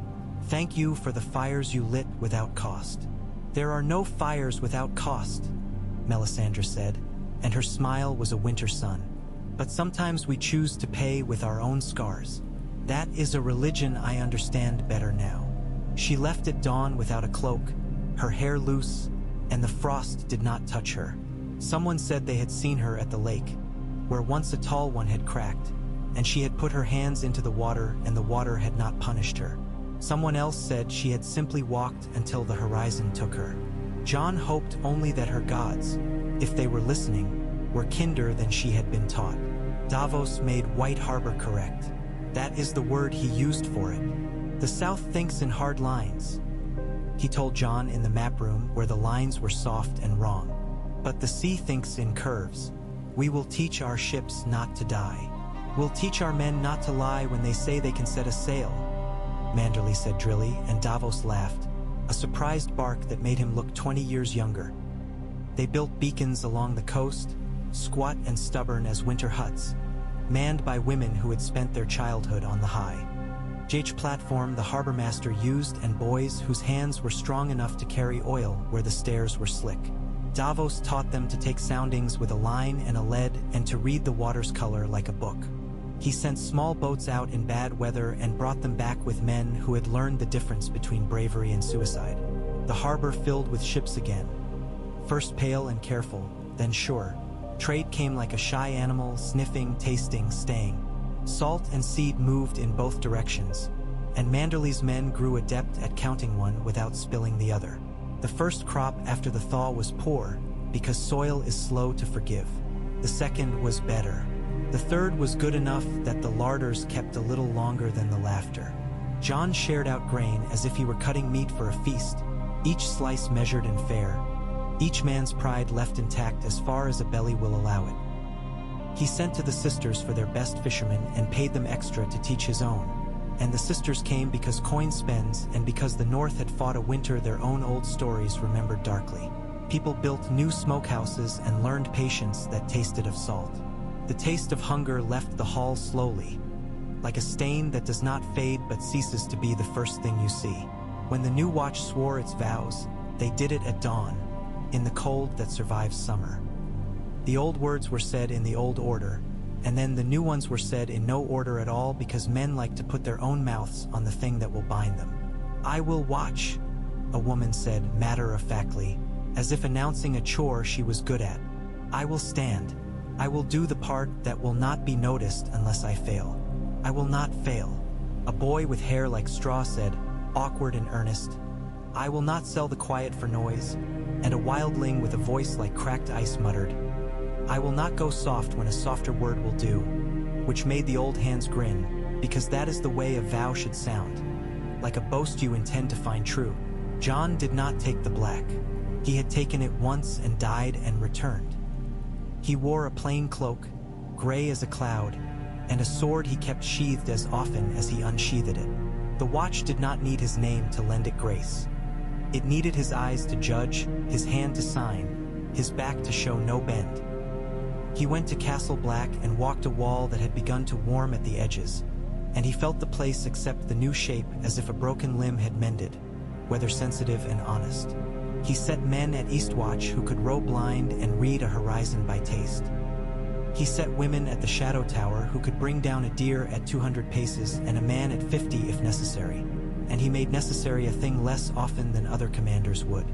Thank you for the fires you lit without cost." "There are no fires without cost," Melisandre said, and her smile was a winter sun. But sometimes we choose to pay with our own scars. That is a religion I understand better now. She left at dawn without a cloak, her hair loose, and the frost did not touch her. Someone said they had seen her at the lake, where once a tall one had cracked, and she had put her hands into the water and the water had not punished her. Someone else said she had simply walked until the horizon took her. Jon hoped only that her gods, if they were listening, were kinder than she had been taught. Davos made White Harbor correct. That is the word he used for it. The South thinks in hard lines, he told Jon in the map room where the lines were soft and wrong. But the sea thinks in curves. We will teach our ships not to die. We'll teach our men not to lie when they say they can set a sail, Manderly said drily, and Davos laughed, a surprised bark that made him look 20 years younger. They built beacons along the coast, squat and stubborn as winter huts, manned by women who had spent their childhood on the high. JH platform the harbor master used and boys whose hands were strong enough to carry oil where the stairs were slick. Davos taught them to take soundings with a line and a lead and to read the water's color like a book. He sent small boats out in bad weather and brought them back with men who had learned the difference between bravery and suicide. The harbor filled with ships again. First pale and careful, then sure. Trade came like a shy animal, sniffing, tasting, staying. Salt and seed moved in both directions, and Manderly's men grew adept at counting one without spilling the other. The first crop after the thaw was poor, because soil is slow to forgive. The second was better. The third was good enough that the larders kept a little longer than the laughter. Jon shared out grain as if he were cutting meat for a feast, each slice measured and fair, each man's pride left intact as far as a belly will allow it. He sent to the sisters for their best fishermen and paid them extra to teach his own. And the sisters came because coin spends and because the North had fought a winter their own old stories remembered darkly. People built new smokehouses and learned patience that tasted of salt. The taste of hunger left the hall slowly, like a stain that does not fade but ceases to be the first thing you see. When the new watch swore its vows, they did it at dawn, in the cold that survives summer. The old words were said in the old order, and then the new ones were said in no order at all because men like to put their own mouths on the thing that will bind them. I will watch, a woman said matter-of-factly, as if announcing a chore she was good at. I will stand. I will do the part that will not be noticed unless I fail. I will not fail. A boy with hair like straw said, awkward and earnest. I will not sell the quiet for noise, and a wildling with a voice like cracked ice muttered, I will not go soft when a softer word will do, which made the old hands grin, because that is the way a vow should sound, like a boast you intend to find true. Jon did not take the black. He had taken it once and died and returned. He wore a plain cloak, gray as a cloud, and a sword he kept sheathed as often as he unsheathed it. The watch did not need his name to lend it grace. It needed his eyes to judge, his hand to sign, his back to show no bend. He went to Castle Black and walked a wall that had begun to warm at the edges, and he felt the place accept the new shape as if a broken limb had mended, weather sensitive and honest. He set men at Eastwatch who could row blind and read a horizon by taste. He set women at the Shadow Tower who could bring down a deer at 200 paces and a man at 50 if necessary, and he made necessary a thing less often than other commanders would.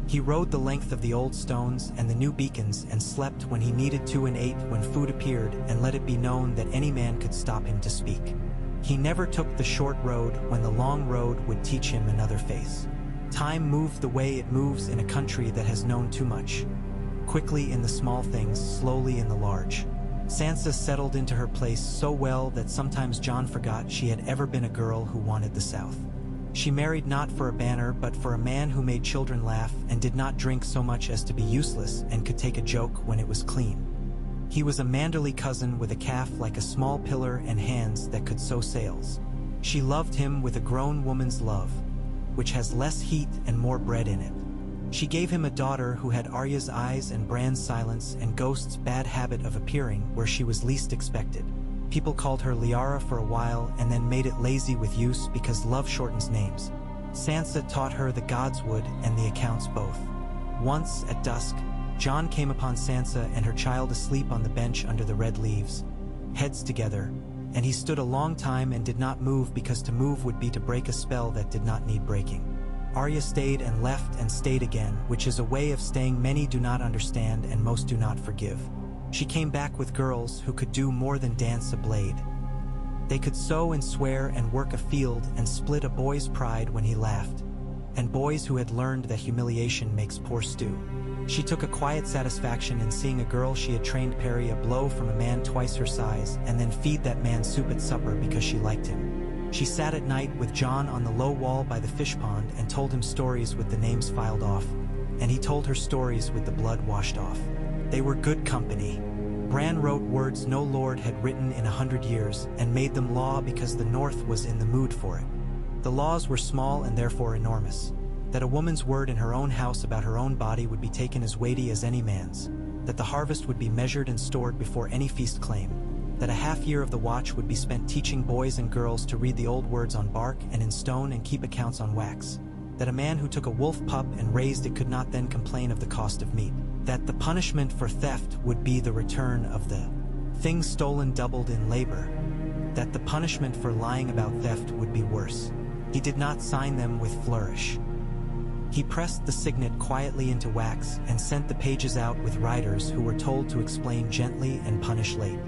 He rode the length of the old stones and the new beacons and slept when he needed to and ate when food appeared and let it be known that any man could stop him to speak. He never took the short road when the long road would teach him another face. Time moved the way it moves in a country that has known too much. Quickly in the small things, slowly in the large. Sansa settled into her place so well that sometimes Jon forgot she had ever been a girl who wanted the South. She married not for a banner but for a man who made children laugh and did not drink so much as to be useless and could take a joke when it was clean. He was a Manderly cousin with a calf like a small pillar and hands that could sew sails. She loved him with a grown woman's love, which has less heat and more bread in it. She gave him a daughter who had Arya's eyes and Bran's silence and Ghost's bad habit of appearing where she was least expected. People called her Liara for a while and then made it lazy with use because love shortens names. Sansa taught her the gods would and the accounts both. Once, at dusk, John came upon Sansa and her child asleep on the bench under the red leaves, heads together, and he stood a long time and did not move, because to move would be to break a spell that did not need breaking. Arya stayed and left and stayed again, which is a way of staying many do not understand and most do not forgive. She came back with girls who could do more than dance a blade. They could sew and swear and work a field and split a boy's pride when he laughed, and boys who had learned that humiliation makes poor stew. She took a quiet satisfaction in seeing a girl she had trained parry a blow from a man twice her size and then feed that man soup at supper because she liked him. She sat at night with John on the low wall by the fish pond and told him stories with the names filed off, and he told her stories with the blood washed off. They were good company. Bran wrote words no lord had written in 100 years and made them law because the North was in the mood for it. The laws were small and therefore enormous. That a woman's word in her own house about her own body would be taken as weighty as any man's, that the harvest would be measured and stored before any feast claim, that a half-year of the watch would be spent teaching boys and girls to read the old words on bark and in stone and keep accounts on wax, that a man who took a wolf pup and raised it could not then complain of the cost of meat, that the punishment for theft would be the return of the things stolen doubled in labor, that the punishment for lying about theft would be worse. He did not sign them with flourish. He pressed the signet quietly into wax and sent the pages out with writers who were told to explain gently and punish late.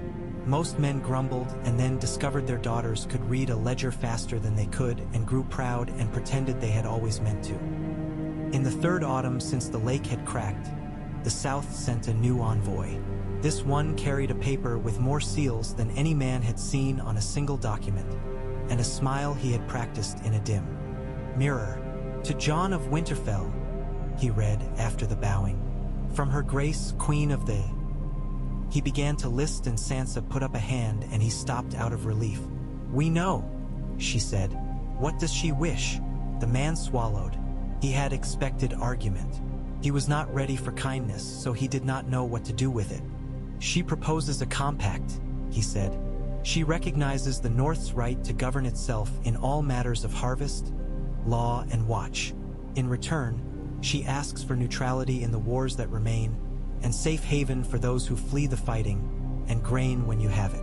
Most men grumbled and then discovered their daughters could read a ledger faster than they could and grew proud and pretended they had always meant to. In the third autumn since the lake had cracked, the South sent a new envoy. This one carried a paper with more seals than any man had seen on a single document, and a smile he had practiced in a dim mirror. To John of Winterfell, he read after the bowing. From her grace, Queen of the... He began to list and Sansa put up a hand and he stopped out of relief. We know, she said. What does she wish? The man swallowed. He had expected argument. He was not ready for kindness, so he did not know what to do with it. She proposes a compact, he said. She recognizes the North's right to govern itself in all matters of harvest, law, and watch. In return, she asks for neutrality in the wars that remain, and safe haven for those who flee the fighting, and grain when you have it.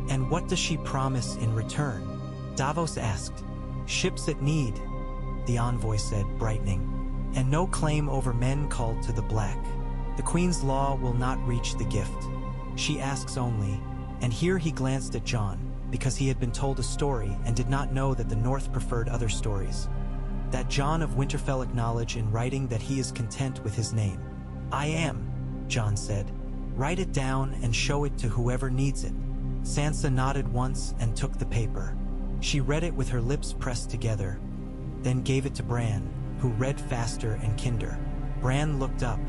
And what does she promise in return? Davos asked. Ships at need, the envoy said, brightening, and no claim over men called to the black. The Queen's law will not reach the gift. She asks only, and here he glanced at John, because he had been told a story and did not know that the North preferred other stories. That John of Winterfell acknowledge in writing that he is content with his name. I am, John said. Write it down and show it to whoever needs it. Sansa nodded once and took the paper. She read it with her lips pressed together, then gave it to Bran, who read faster and kinder. Bran looked up.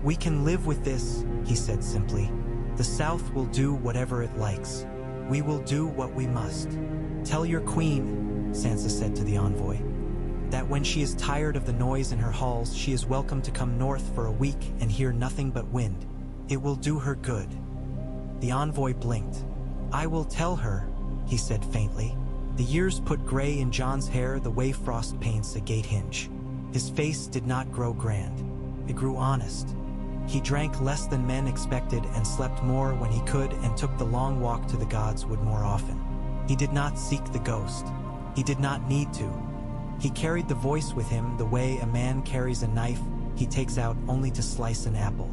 We can live with this, he said simply. The South will do whatever it likes. We will do what we must. Tell your queen, Sansa said to the envoy, that when she is tired of the noise in her halls, she is welcome to come north for a week and hear nothing but wind. It will do her good. The envoy blinked. I will tell her, he said faintly. The years put gray in John's hair the way frost paints a gate hinge. His face did not grow grand. It grew honest. He drank less than men expected and slept more when he could and took the long walk to the gods wood more often. He did not seek the ghost. He did not need to. He carried the voice with him the way a man carries a knife he takes out only to slice an apple.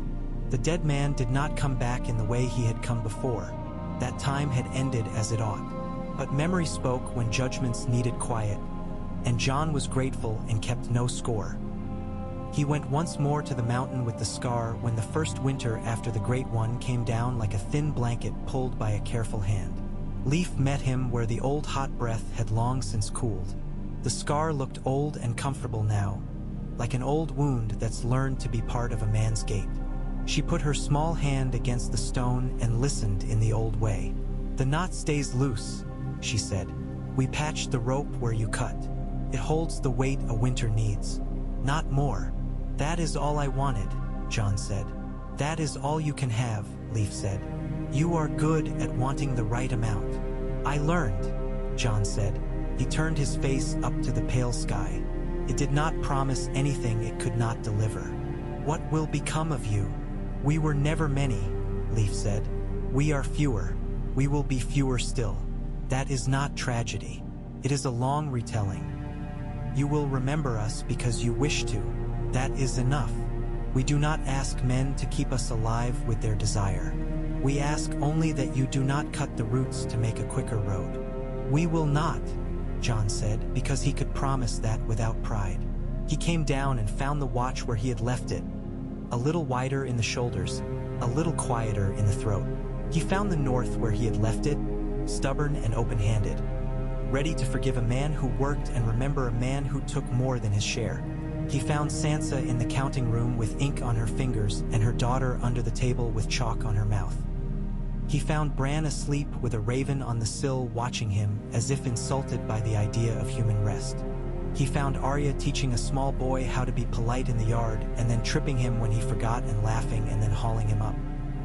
The dead man did not come back in the way he had come before. That time had ended as it ought. But memory spoke when judgments needed quiet, and John was grateful and kept no score. He went once more to the mountain with the scar when the first winter after the Great One came down like a thin blanket pulled by a careful hand. Leaf met him where the old hot breath had long since cooled. The scar looked old and comfortable now, like an old wound that's learned to be part of a man's gait. She put her small hand against the stone and listened in the old way. The knot stays loose, she said. We patched the rope where you cut. It holds the weight a winter needs. Not more. That is all I wanted, John said. That is all you can have, Leaf said. You are good at wanting the right amount. I learned, John said. He turned his face up to the pale sky. It did not promise anything it could not deliver. What will become of you? We were never many, Leaf said. We are fewer. We will be fewer still. That is not tragedy. It is a long retelling. You will remember us because you wish to. That is enough. We do not ask men to keep us alive with their desire. We ask only that you do not cut the roots to make a quicker road. We will not, John said, because he could promise that without pride. He came down and found the watch where he had left it, a little wider in the shoulders, a little quieter in the throat. He found the north where he had left it, stubborn and open-handed, ready to forgive a man who worked and remember a man who took more than his share. He found Sansa in the counting room with ink on her fingers and her daughter under the table with chalk on her mouth. He found Bran asleep with a raven on the sill watching him as if insulted by the idea of human rest. He found Arya teaching a small boy how to be polite in the yard and then tripping him when he forgot and laughing and then hauling him up.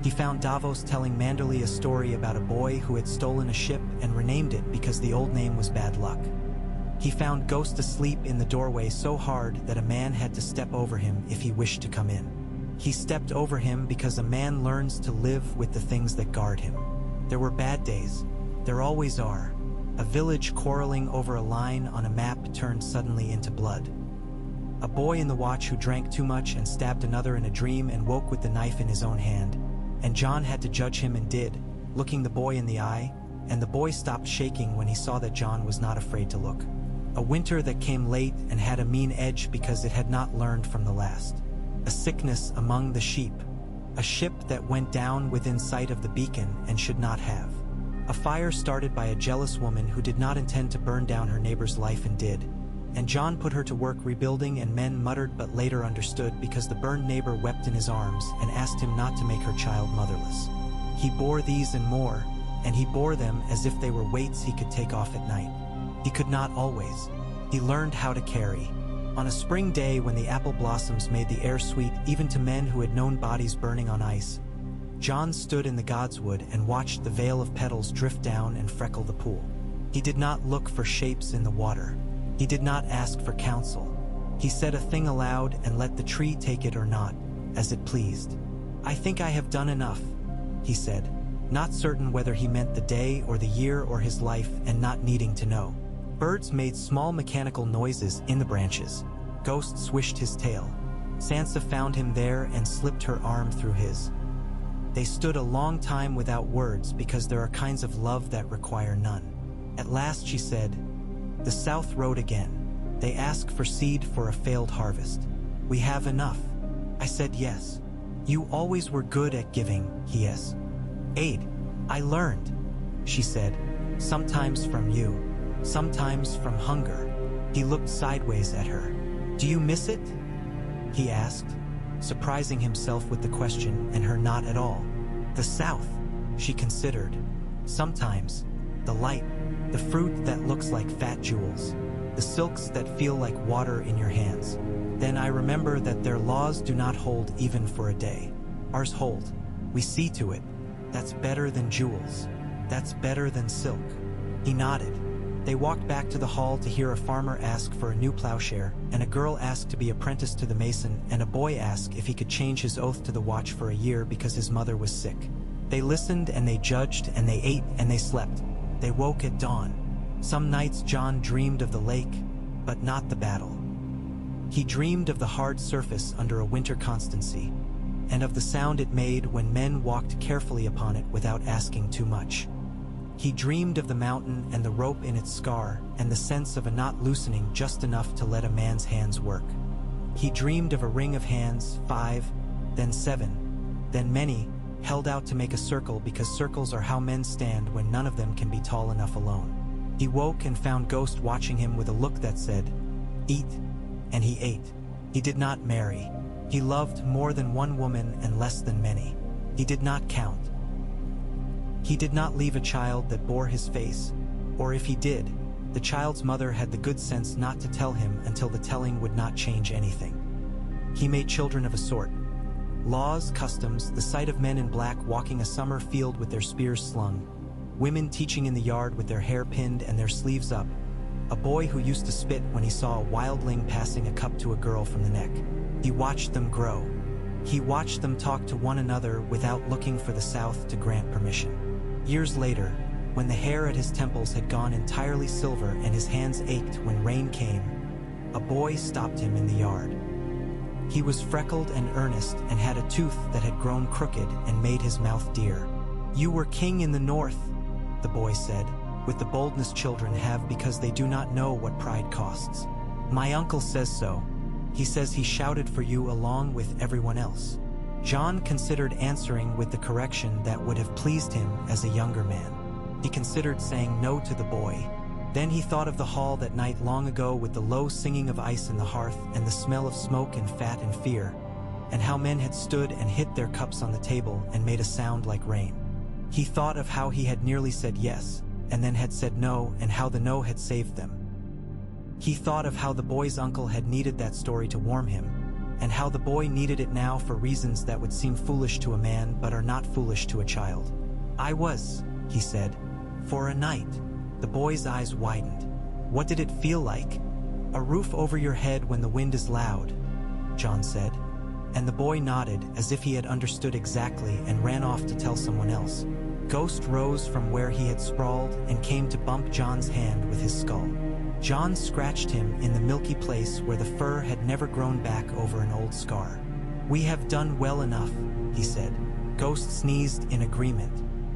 He found Davos telling Manderly a story about a boy who had stolen a ship and renamed it because the old name was bad luck. He found Ghost asleep in the doorway so hard that a man had to step over him if he wished to come in. He stepped over him because a man learns to live with the things that guard him. There were bad days. There always are. A village quarreling over a line on a map turned suddenly into blood. A boy in the watch who drank too much and stabbed another in a dream and woke with the knife in his own hand. And Jon had to judge him and did, looking the boy in the eye, and the boy stopped shaking when he saw that Jon was not afraid to look. A winter that came late and had a mean edge because it had not learned from the last. A sickness among the sheep. A ship that went down within sight of the beacon and should not have. A fire started by a jealous woman who did not intend to burn down her neighbor's life and did. And Jon put her to work rebuilding, and men muttered but later understood because the burned neighbor wept in his arms and asked him not to make her child motherless. He bore these and more, and he bore them as if they were weights he could take off at night. He could not always. He learned how to carry. On a spring day when the apple blossoms made the air sweet even to men who had known bodies burning on ice, Jon stood in the godswood and watched the veil of petals drift down and freckle the pool. He did not look for shapes in the water. He did not ask for counsel. He said a thing aloud and let the tree take it or not, as it pleased. I think I have done enough, he said, not certain whether he meant the day or the year or his life and not needing to know. Birds made small mechanical noises in the branches. Ghost swished his tail. Sansa found him there and slipped her arm through his. They stood a long time without words because there are kinds of love that require none. At last she said, "The South rode again. They ask for seed for a failed harvest. We have enough." I said yes. You always were good at giving, yes. Aid. I learned, she said, sometimes from you, sometimes from hunger. He looked sideways at her. Do you miss it? He asked, surprising himself with the question and her not at all. The South, she considered. Sometimes. The light, the fruit that looks like fat jewels, the silks that feel like water in your hands. Then I remember that their laws do not hold even for a day. Ours hold. We see to it. That's better than jewels. That's better than silk. He nodded. They walked back to the hall to hear a farmer ask for a new plowshare, and a girl ask to be apprenticed to the mason, and a boy ask if he could change his oath to the watch for a year because his mother was sick. They listened and they judged and they ate and they slept. They woke at dawn. Some nights Jon dreamed of the lake, but not the battle. He dreamed of the hard surface under a winter constancy, and of the sound it made when men walked carefully upon it without asking too much. He dreamed of the mountain and the rope in its scar and the sense of a knot loosening just enough to let a man's hands work. He dreamed of a ring of hands, 5, then 7, then many, held out to make a circle because circles are how men stand when none of them can be tall enough alone. He woke and found Ghost watching him with a look that said, "Eat," and he ate. He did not marry. He loved more than one woman and less than many. He did not count. He did not leave a child that bore his face, or if he did, the child's mother had the good sense not to tell him until the telling would not change anything. He made children of a sort. Laws, customs, the sight of men in black walking a summer field with their spears slung, women teaching in the yard with their hair pinned and their sleeves up, a boy who used to spit when he saw a wildling passing a cup to a girl from the neck. He watched them grow. He watched them talk to one another without looking for the south to grant permission. Years later, when the hair at his temples had gone entirely silver and his hands ached when rain came, a boy stopped him in the yard. He was freckled and earnest and had a tooth that had grown crooked and made his mouth dear. "You were king in the north," the boy said, with the boldness children have because they do not know what pride costs. "My uncle says so. He says he shouted for you along with everyone else." John considered answering with the correction that would have pleased him as a younger man. He considered saying no to the boy. Then he thought of the hall that night long ago with the low singing of ice in the hearth and the smell of smoke and fat and fear, and how men had stood and hit their cups on the table and made a sound like rain. He thought of how he had nearly said yes, and then had said no, and how the no had saved them. He thought of how the boy's uncle had needed that story to warm him, and how the boy needed it now for reasons that would seem foolish to a man but are not foolish to a child. "I was," he said, "for a night." The boy's eyes widened. "What did it feel like?" "A roof over your head when the wind is loud," John said. And the boy nodded as if he had understood exactly and ran off to tell someone else. Ghost rose from where he had sprawled and came to bump John's hand with his skull. John scratched him in the milky place where the fur had never grown back over an old scar. "We have done well enough," he said. Ghost sneezed in agreement.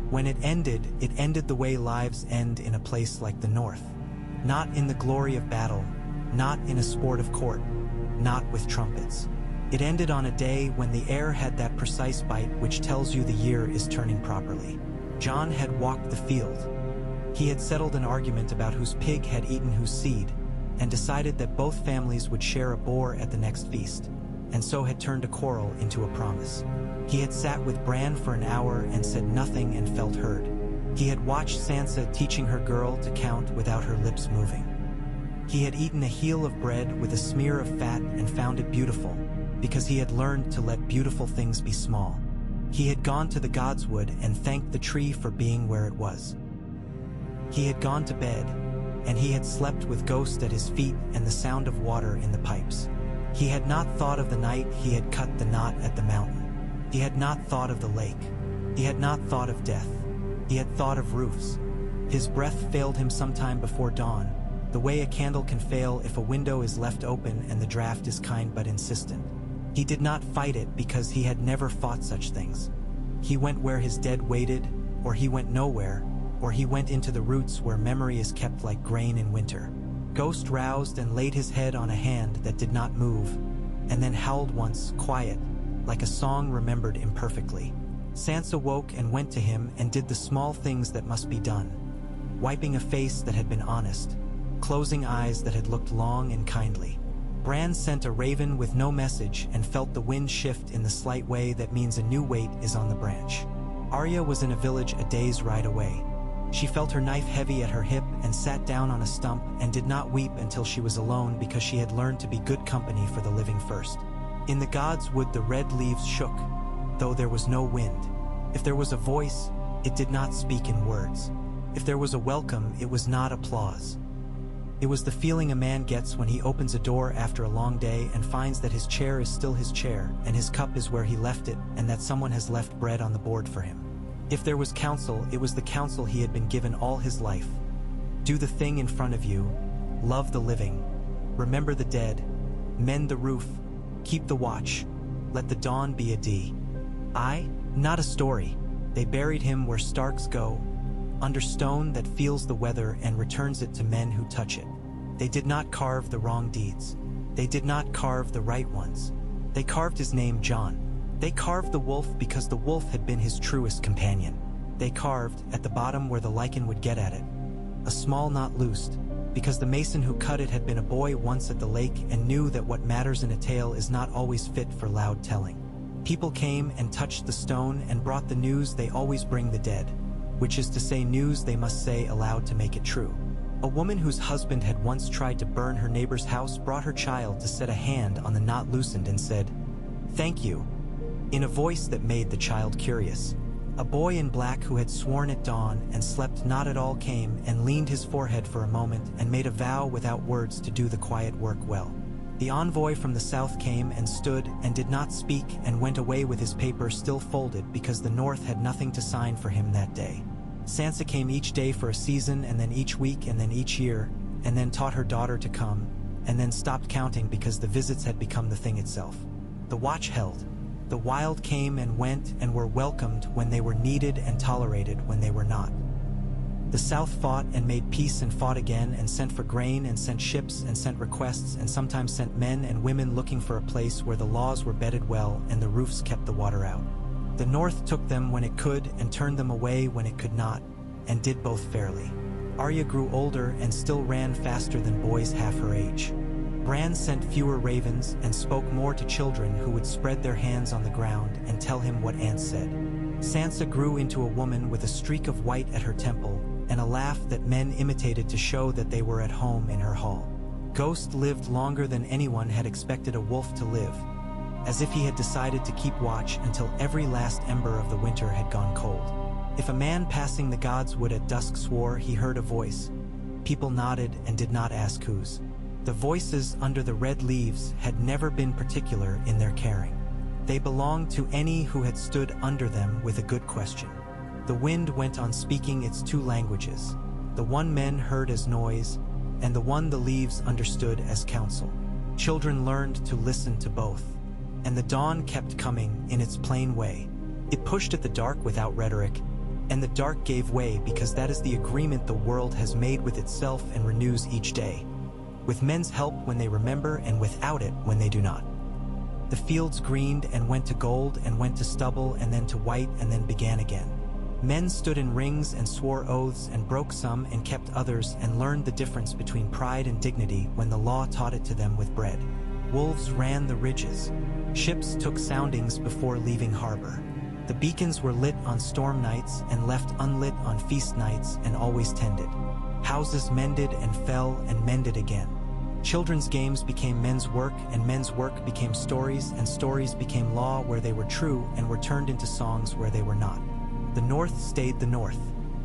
When it ended the way lives end in a place like the North. Not in the glory of battle, not in a sport of court, not with trumpets. It ended on a day when the air had that precise bite which tells you the year is turning properly. John had walked the field. He had settled an argument about whose pig had eaten whose seed, and decided that both families would share a boar at the next feast, and so had turned a quarrel into a promise. He had sat with Bran for an hour and said nothing and felt heard. He had watched Sansa teaching her girl to count without her lips moving. He had eaten a heel of bread with a smear of fat and found it beautiful, because he had learned to let beautiful things be small. He had gone to the Godswood and thanked the tree for being where it was. He had gone to bed, and he had slept with Ghost at his feet and the sound of water in the pipes. He had not thought of the night he had cut the knot at the mountain. He had not thought of the lake. He had not thought of death. He had thought of roofs. His breath failed him sometime before dawn, the way a candle can fail if a window is left open and the draft is kind but insistent. He did not fight it because he had never fought such things. He went where his dead waited, or he went nowhere, or he went into the roots where memory is kept like grain in winter. Ghost roused and laid his head on a hand that did not move, and then howled once, quiet, like a song remembered imperfectly. Sansa woke and went to him and did the small things that must be done, wiping a face that had been honest, closing eyes that had looked long and kindly. Bran sent a raven with no message and felt the wind shift in the slight way that means a new weight is on the branch. Arya was in a village a day's ride away. She felt her knife heavy at her hip and sat down on a stump and did not weep until she was alone because she had learned to be good company for the living first. In the Godswood the red leaves shook, though there was no wind. If there was a voice, it did not speak in words. If there was a welcome, it was not applause. It was the feeling a man gets when he opens a door after a long day and finds that his chair is still his chair and his cup is where he left it and that someone has left bread on the board for him. If there was counsel, it was the counsel he had been given all his life. Do the thing in front of you, love the living, remember the dead, mend the roof, keep the watch, let the dawn be a D. Not a story. They buried him where Starks go, under stone that feels the weather and returns it to men who touch it. They did not carve the wrong deeds. They did not carve the right ones. They carved his name Jon. They carved the wolf because the wolf had been his truest companion. They carved, at the bottom where the lichen would get at it, a small knot loosed, because the mason who cut it had been a boy once at the lake and knew that what matters in a tale is not always fit for loud telling. People came and touched the stone and brought the news they always bring the dead, which is to say news they must say aloud to make it true. A woman whose husband had once tried to burn her neighbor's house brought her child to set a hand on the knot loosened and said, "Thank you," in a voice that made the child curious. A boy in black who had sworn at dawn and slept not at all came and leaned his forehead for a moment and made a vow without words to do the quiet work well. The envoy from the south came and stood and did not speak and went away with his paper still folded because the north had nothing to sign for him that day. Sansa came each day for a season and then each week and then each year, and then taught her daughter to come, and then stopped counting because the visits had become the thing itself. The watch held. The wild came and went and were welcomed when they were needed and tolerated when they were not. The South fought and made peace and fought again and sent for grain and sent ships and sent requests and sometimes sent men and women looking for a place where the laws were bedded well and the roofs kept the water out. The North took them when it could and turned them away when it could not, and did both fairly. Arya grew older and still ran faster than boys half her age. Bran sent fewer ravens and spoke more to children who would spread their hands on the ground and tell him what ants said. Sansa grew into a woman with a streak of white at her temple and a laugh that men imitated to show that they were at home in her hall. Ghost lived longer than anyone had expected a wolf to live, as if he had decided to keep watch until every last ember of the winter had gone cold. If a man passing the godswood at dusk swore he heard a voice, people nodded and did not ask whose. The voices under the red leaves had never been particular in their caring. They belonged to any who had stood under them with a good question. The wind went on speaking its two languages, the one men heard as noise, and the one the leaves understood as counsel. Children learned to listen to both, and the dawn kept coming in its plain way. It pushed at the dark without rhetoric, and the dark gave way because that is the agreement the world has made with itself and renews each day, with men's help when they remember and without it when they do not. The fields greened and went to gold and went to stubble and then to white and then began again. Men stood in rings and swore oaths and broke some and kept others and learned the difference between pride and dignity when the law taught it to them with bread. Wolves ran the ridges. Ships took soundings before leaving harbor. The beacons were lit on storm nights and left unlit on feast nights and always tended. Houses mended and fell and mended again. Children's games became men's work and men's work became stories and stories became law where they were true and were turned into songs where they were not. The North stayed the North.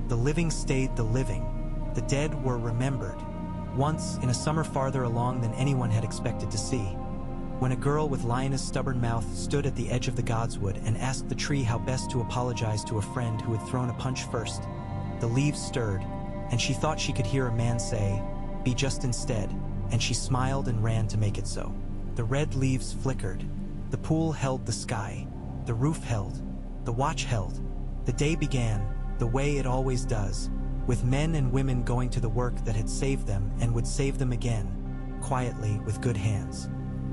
The living stayed the living. The dead were remembered. Once, in a summer farther along than anyone had expected to see, when a girl with lioness stubborn mouth stood at the edge of the godswood and asked the tree how best to apologize to a friend who had thrown a punch first, the leaves stirred, and she thought she could hear a man say, "Be just instead," and she smiled and ran to make it so. The red leaves flickered. The pool held the sky. The roof held. The watch held. The day began, the way it always does, with men and women going to the work that had saved them and would save them again, quietly with good hands.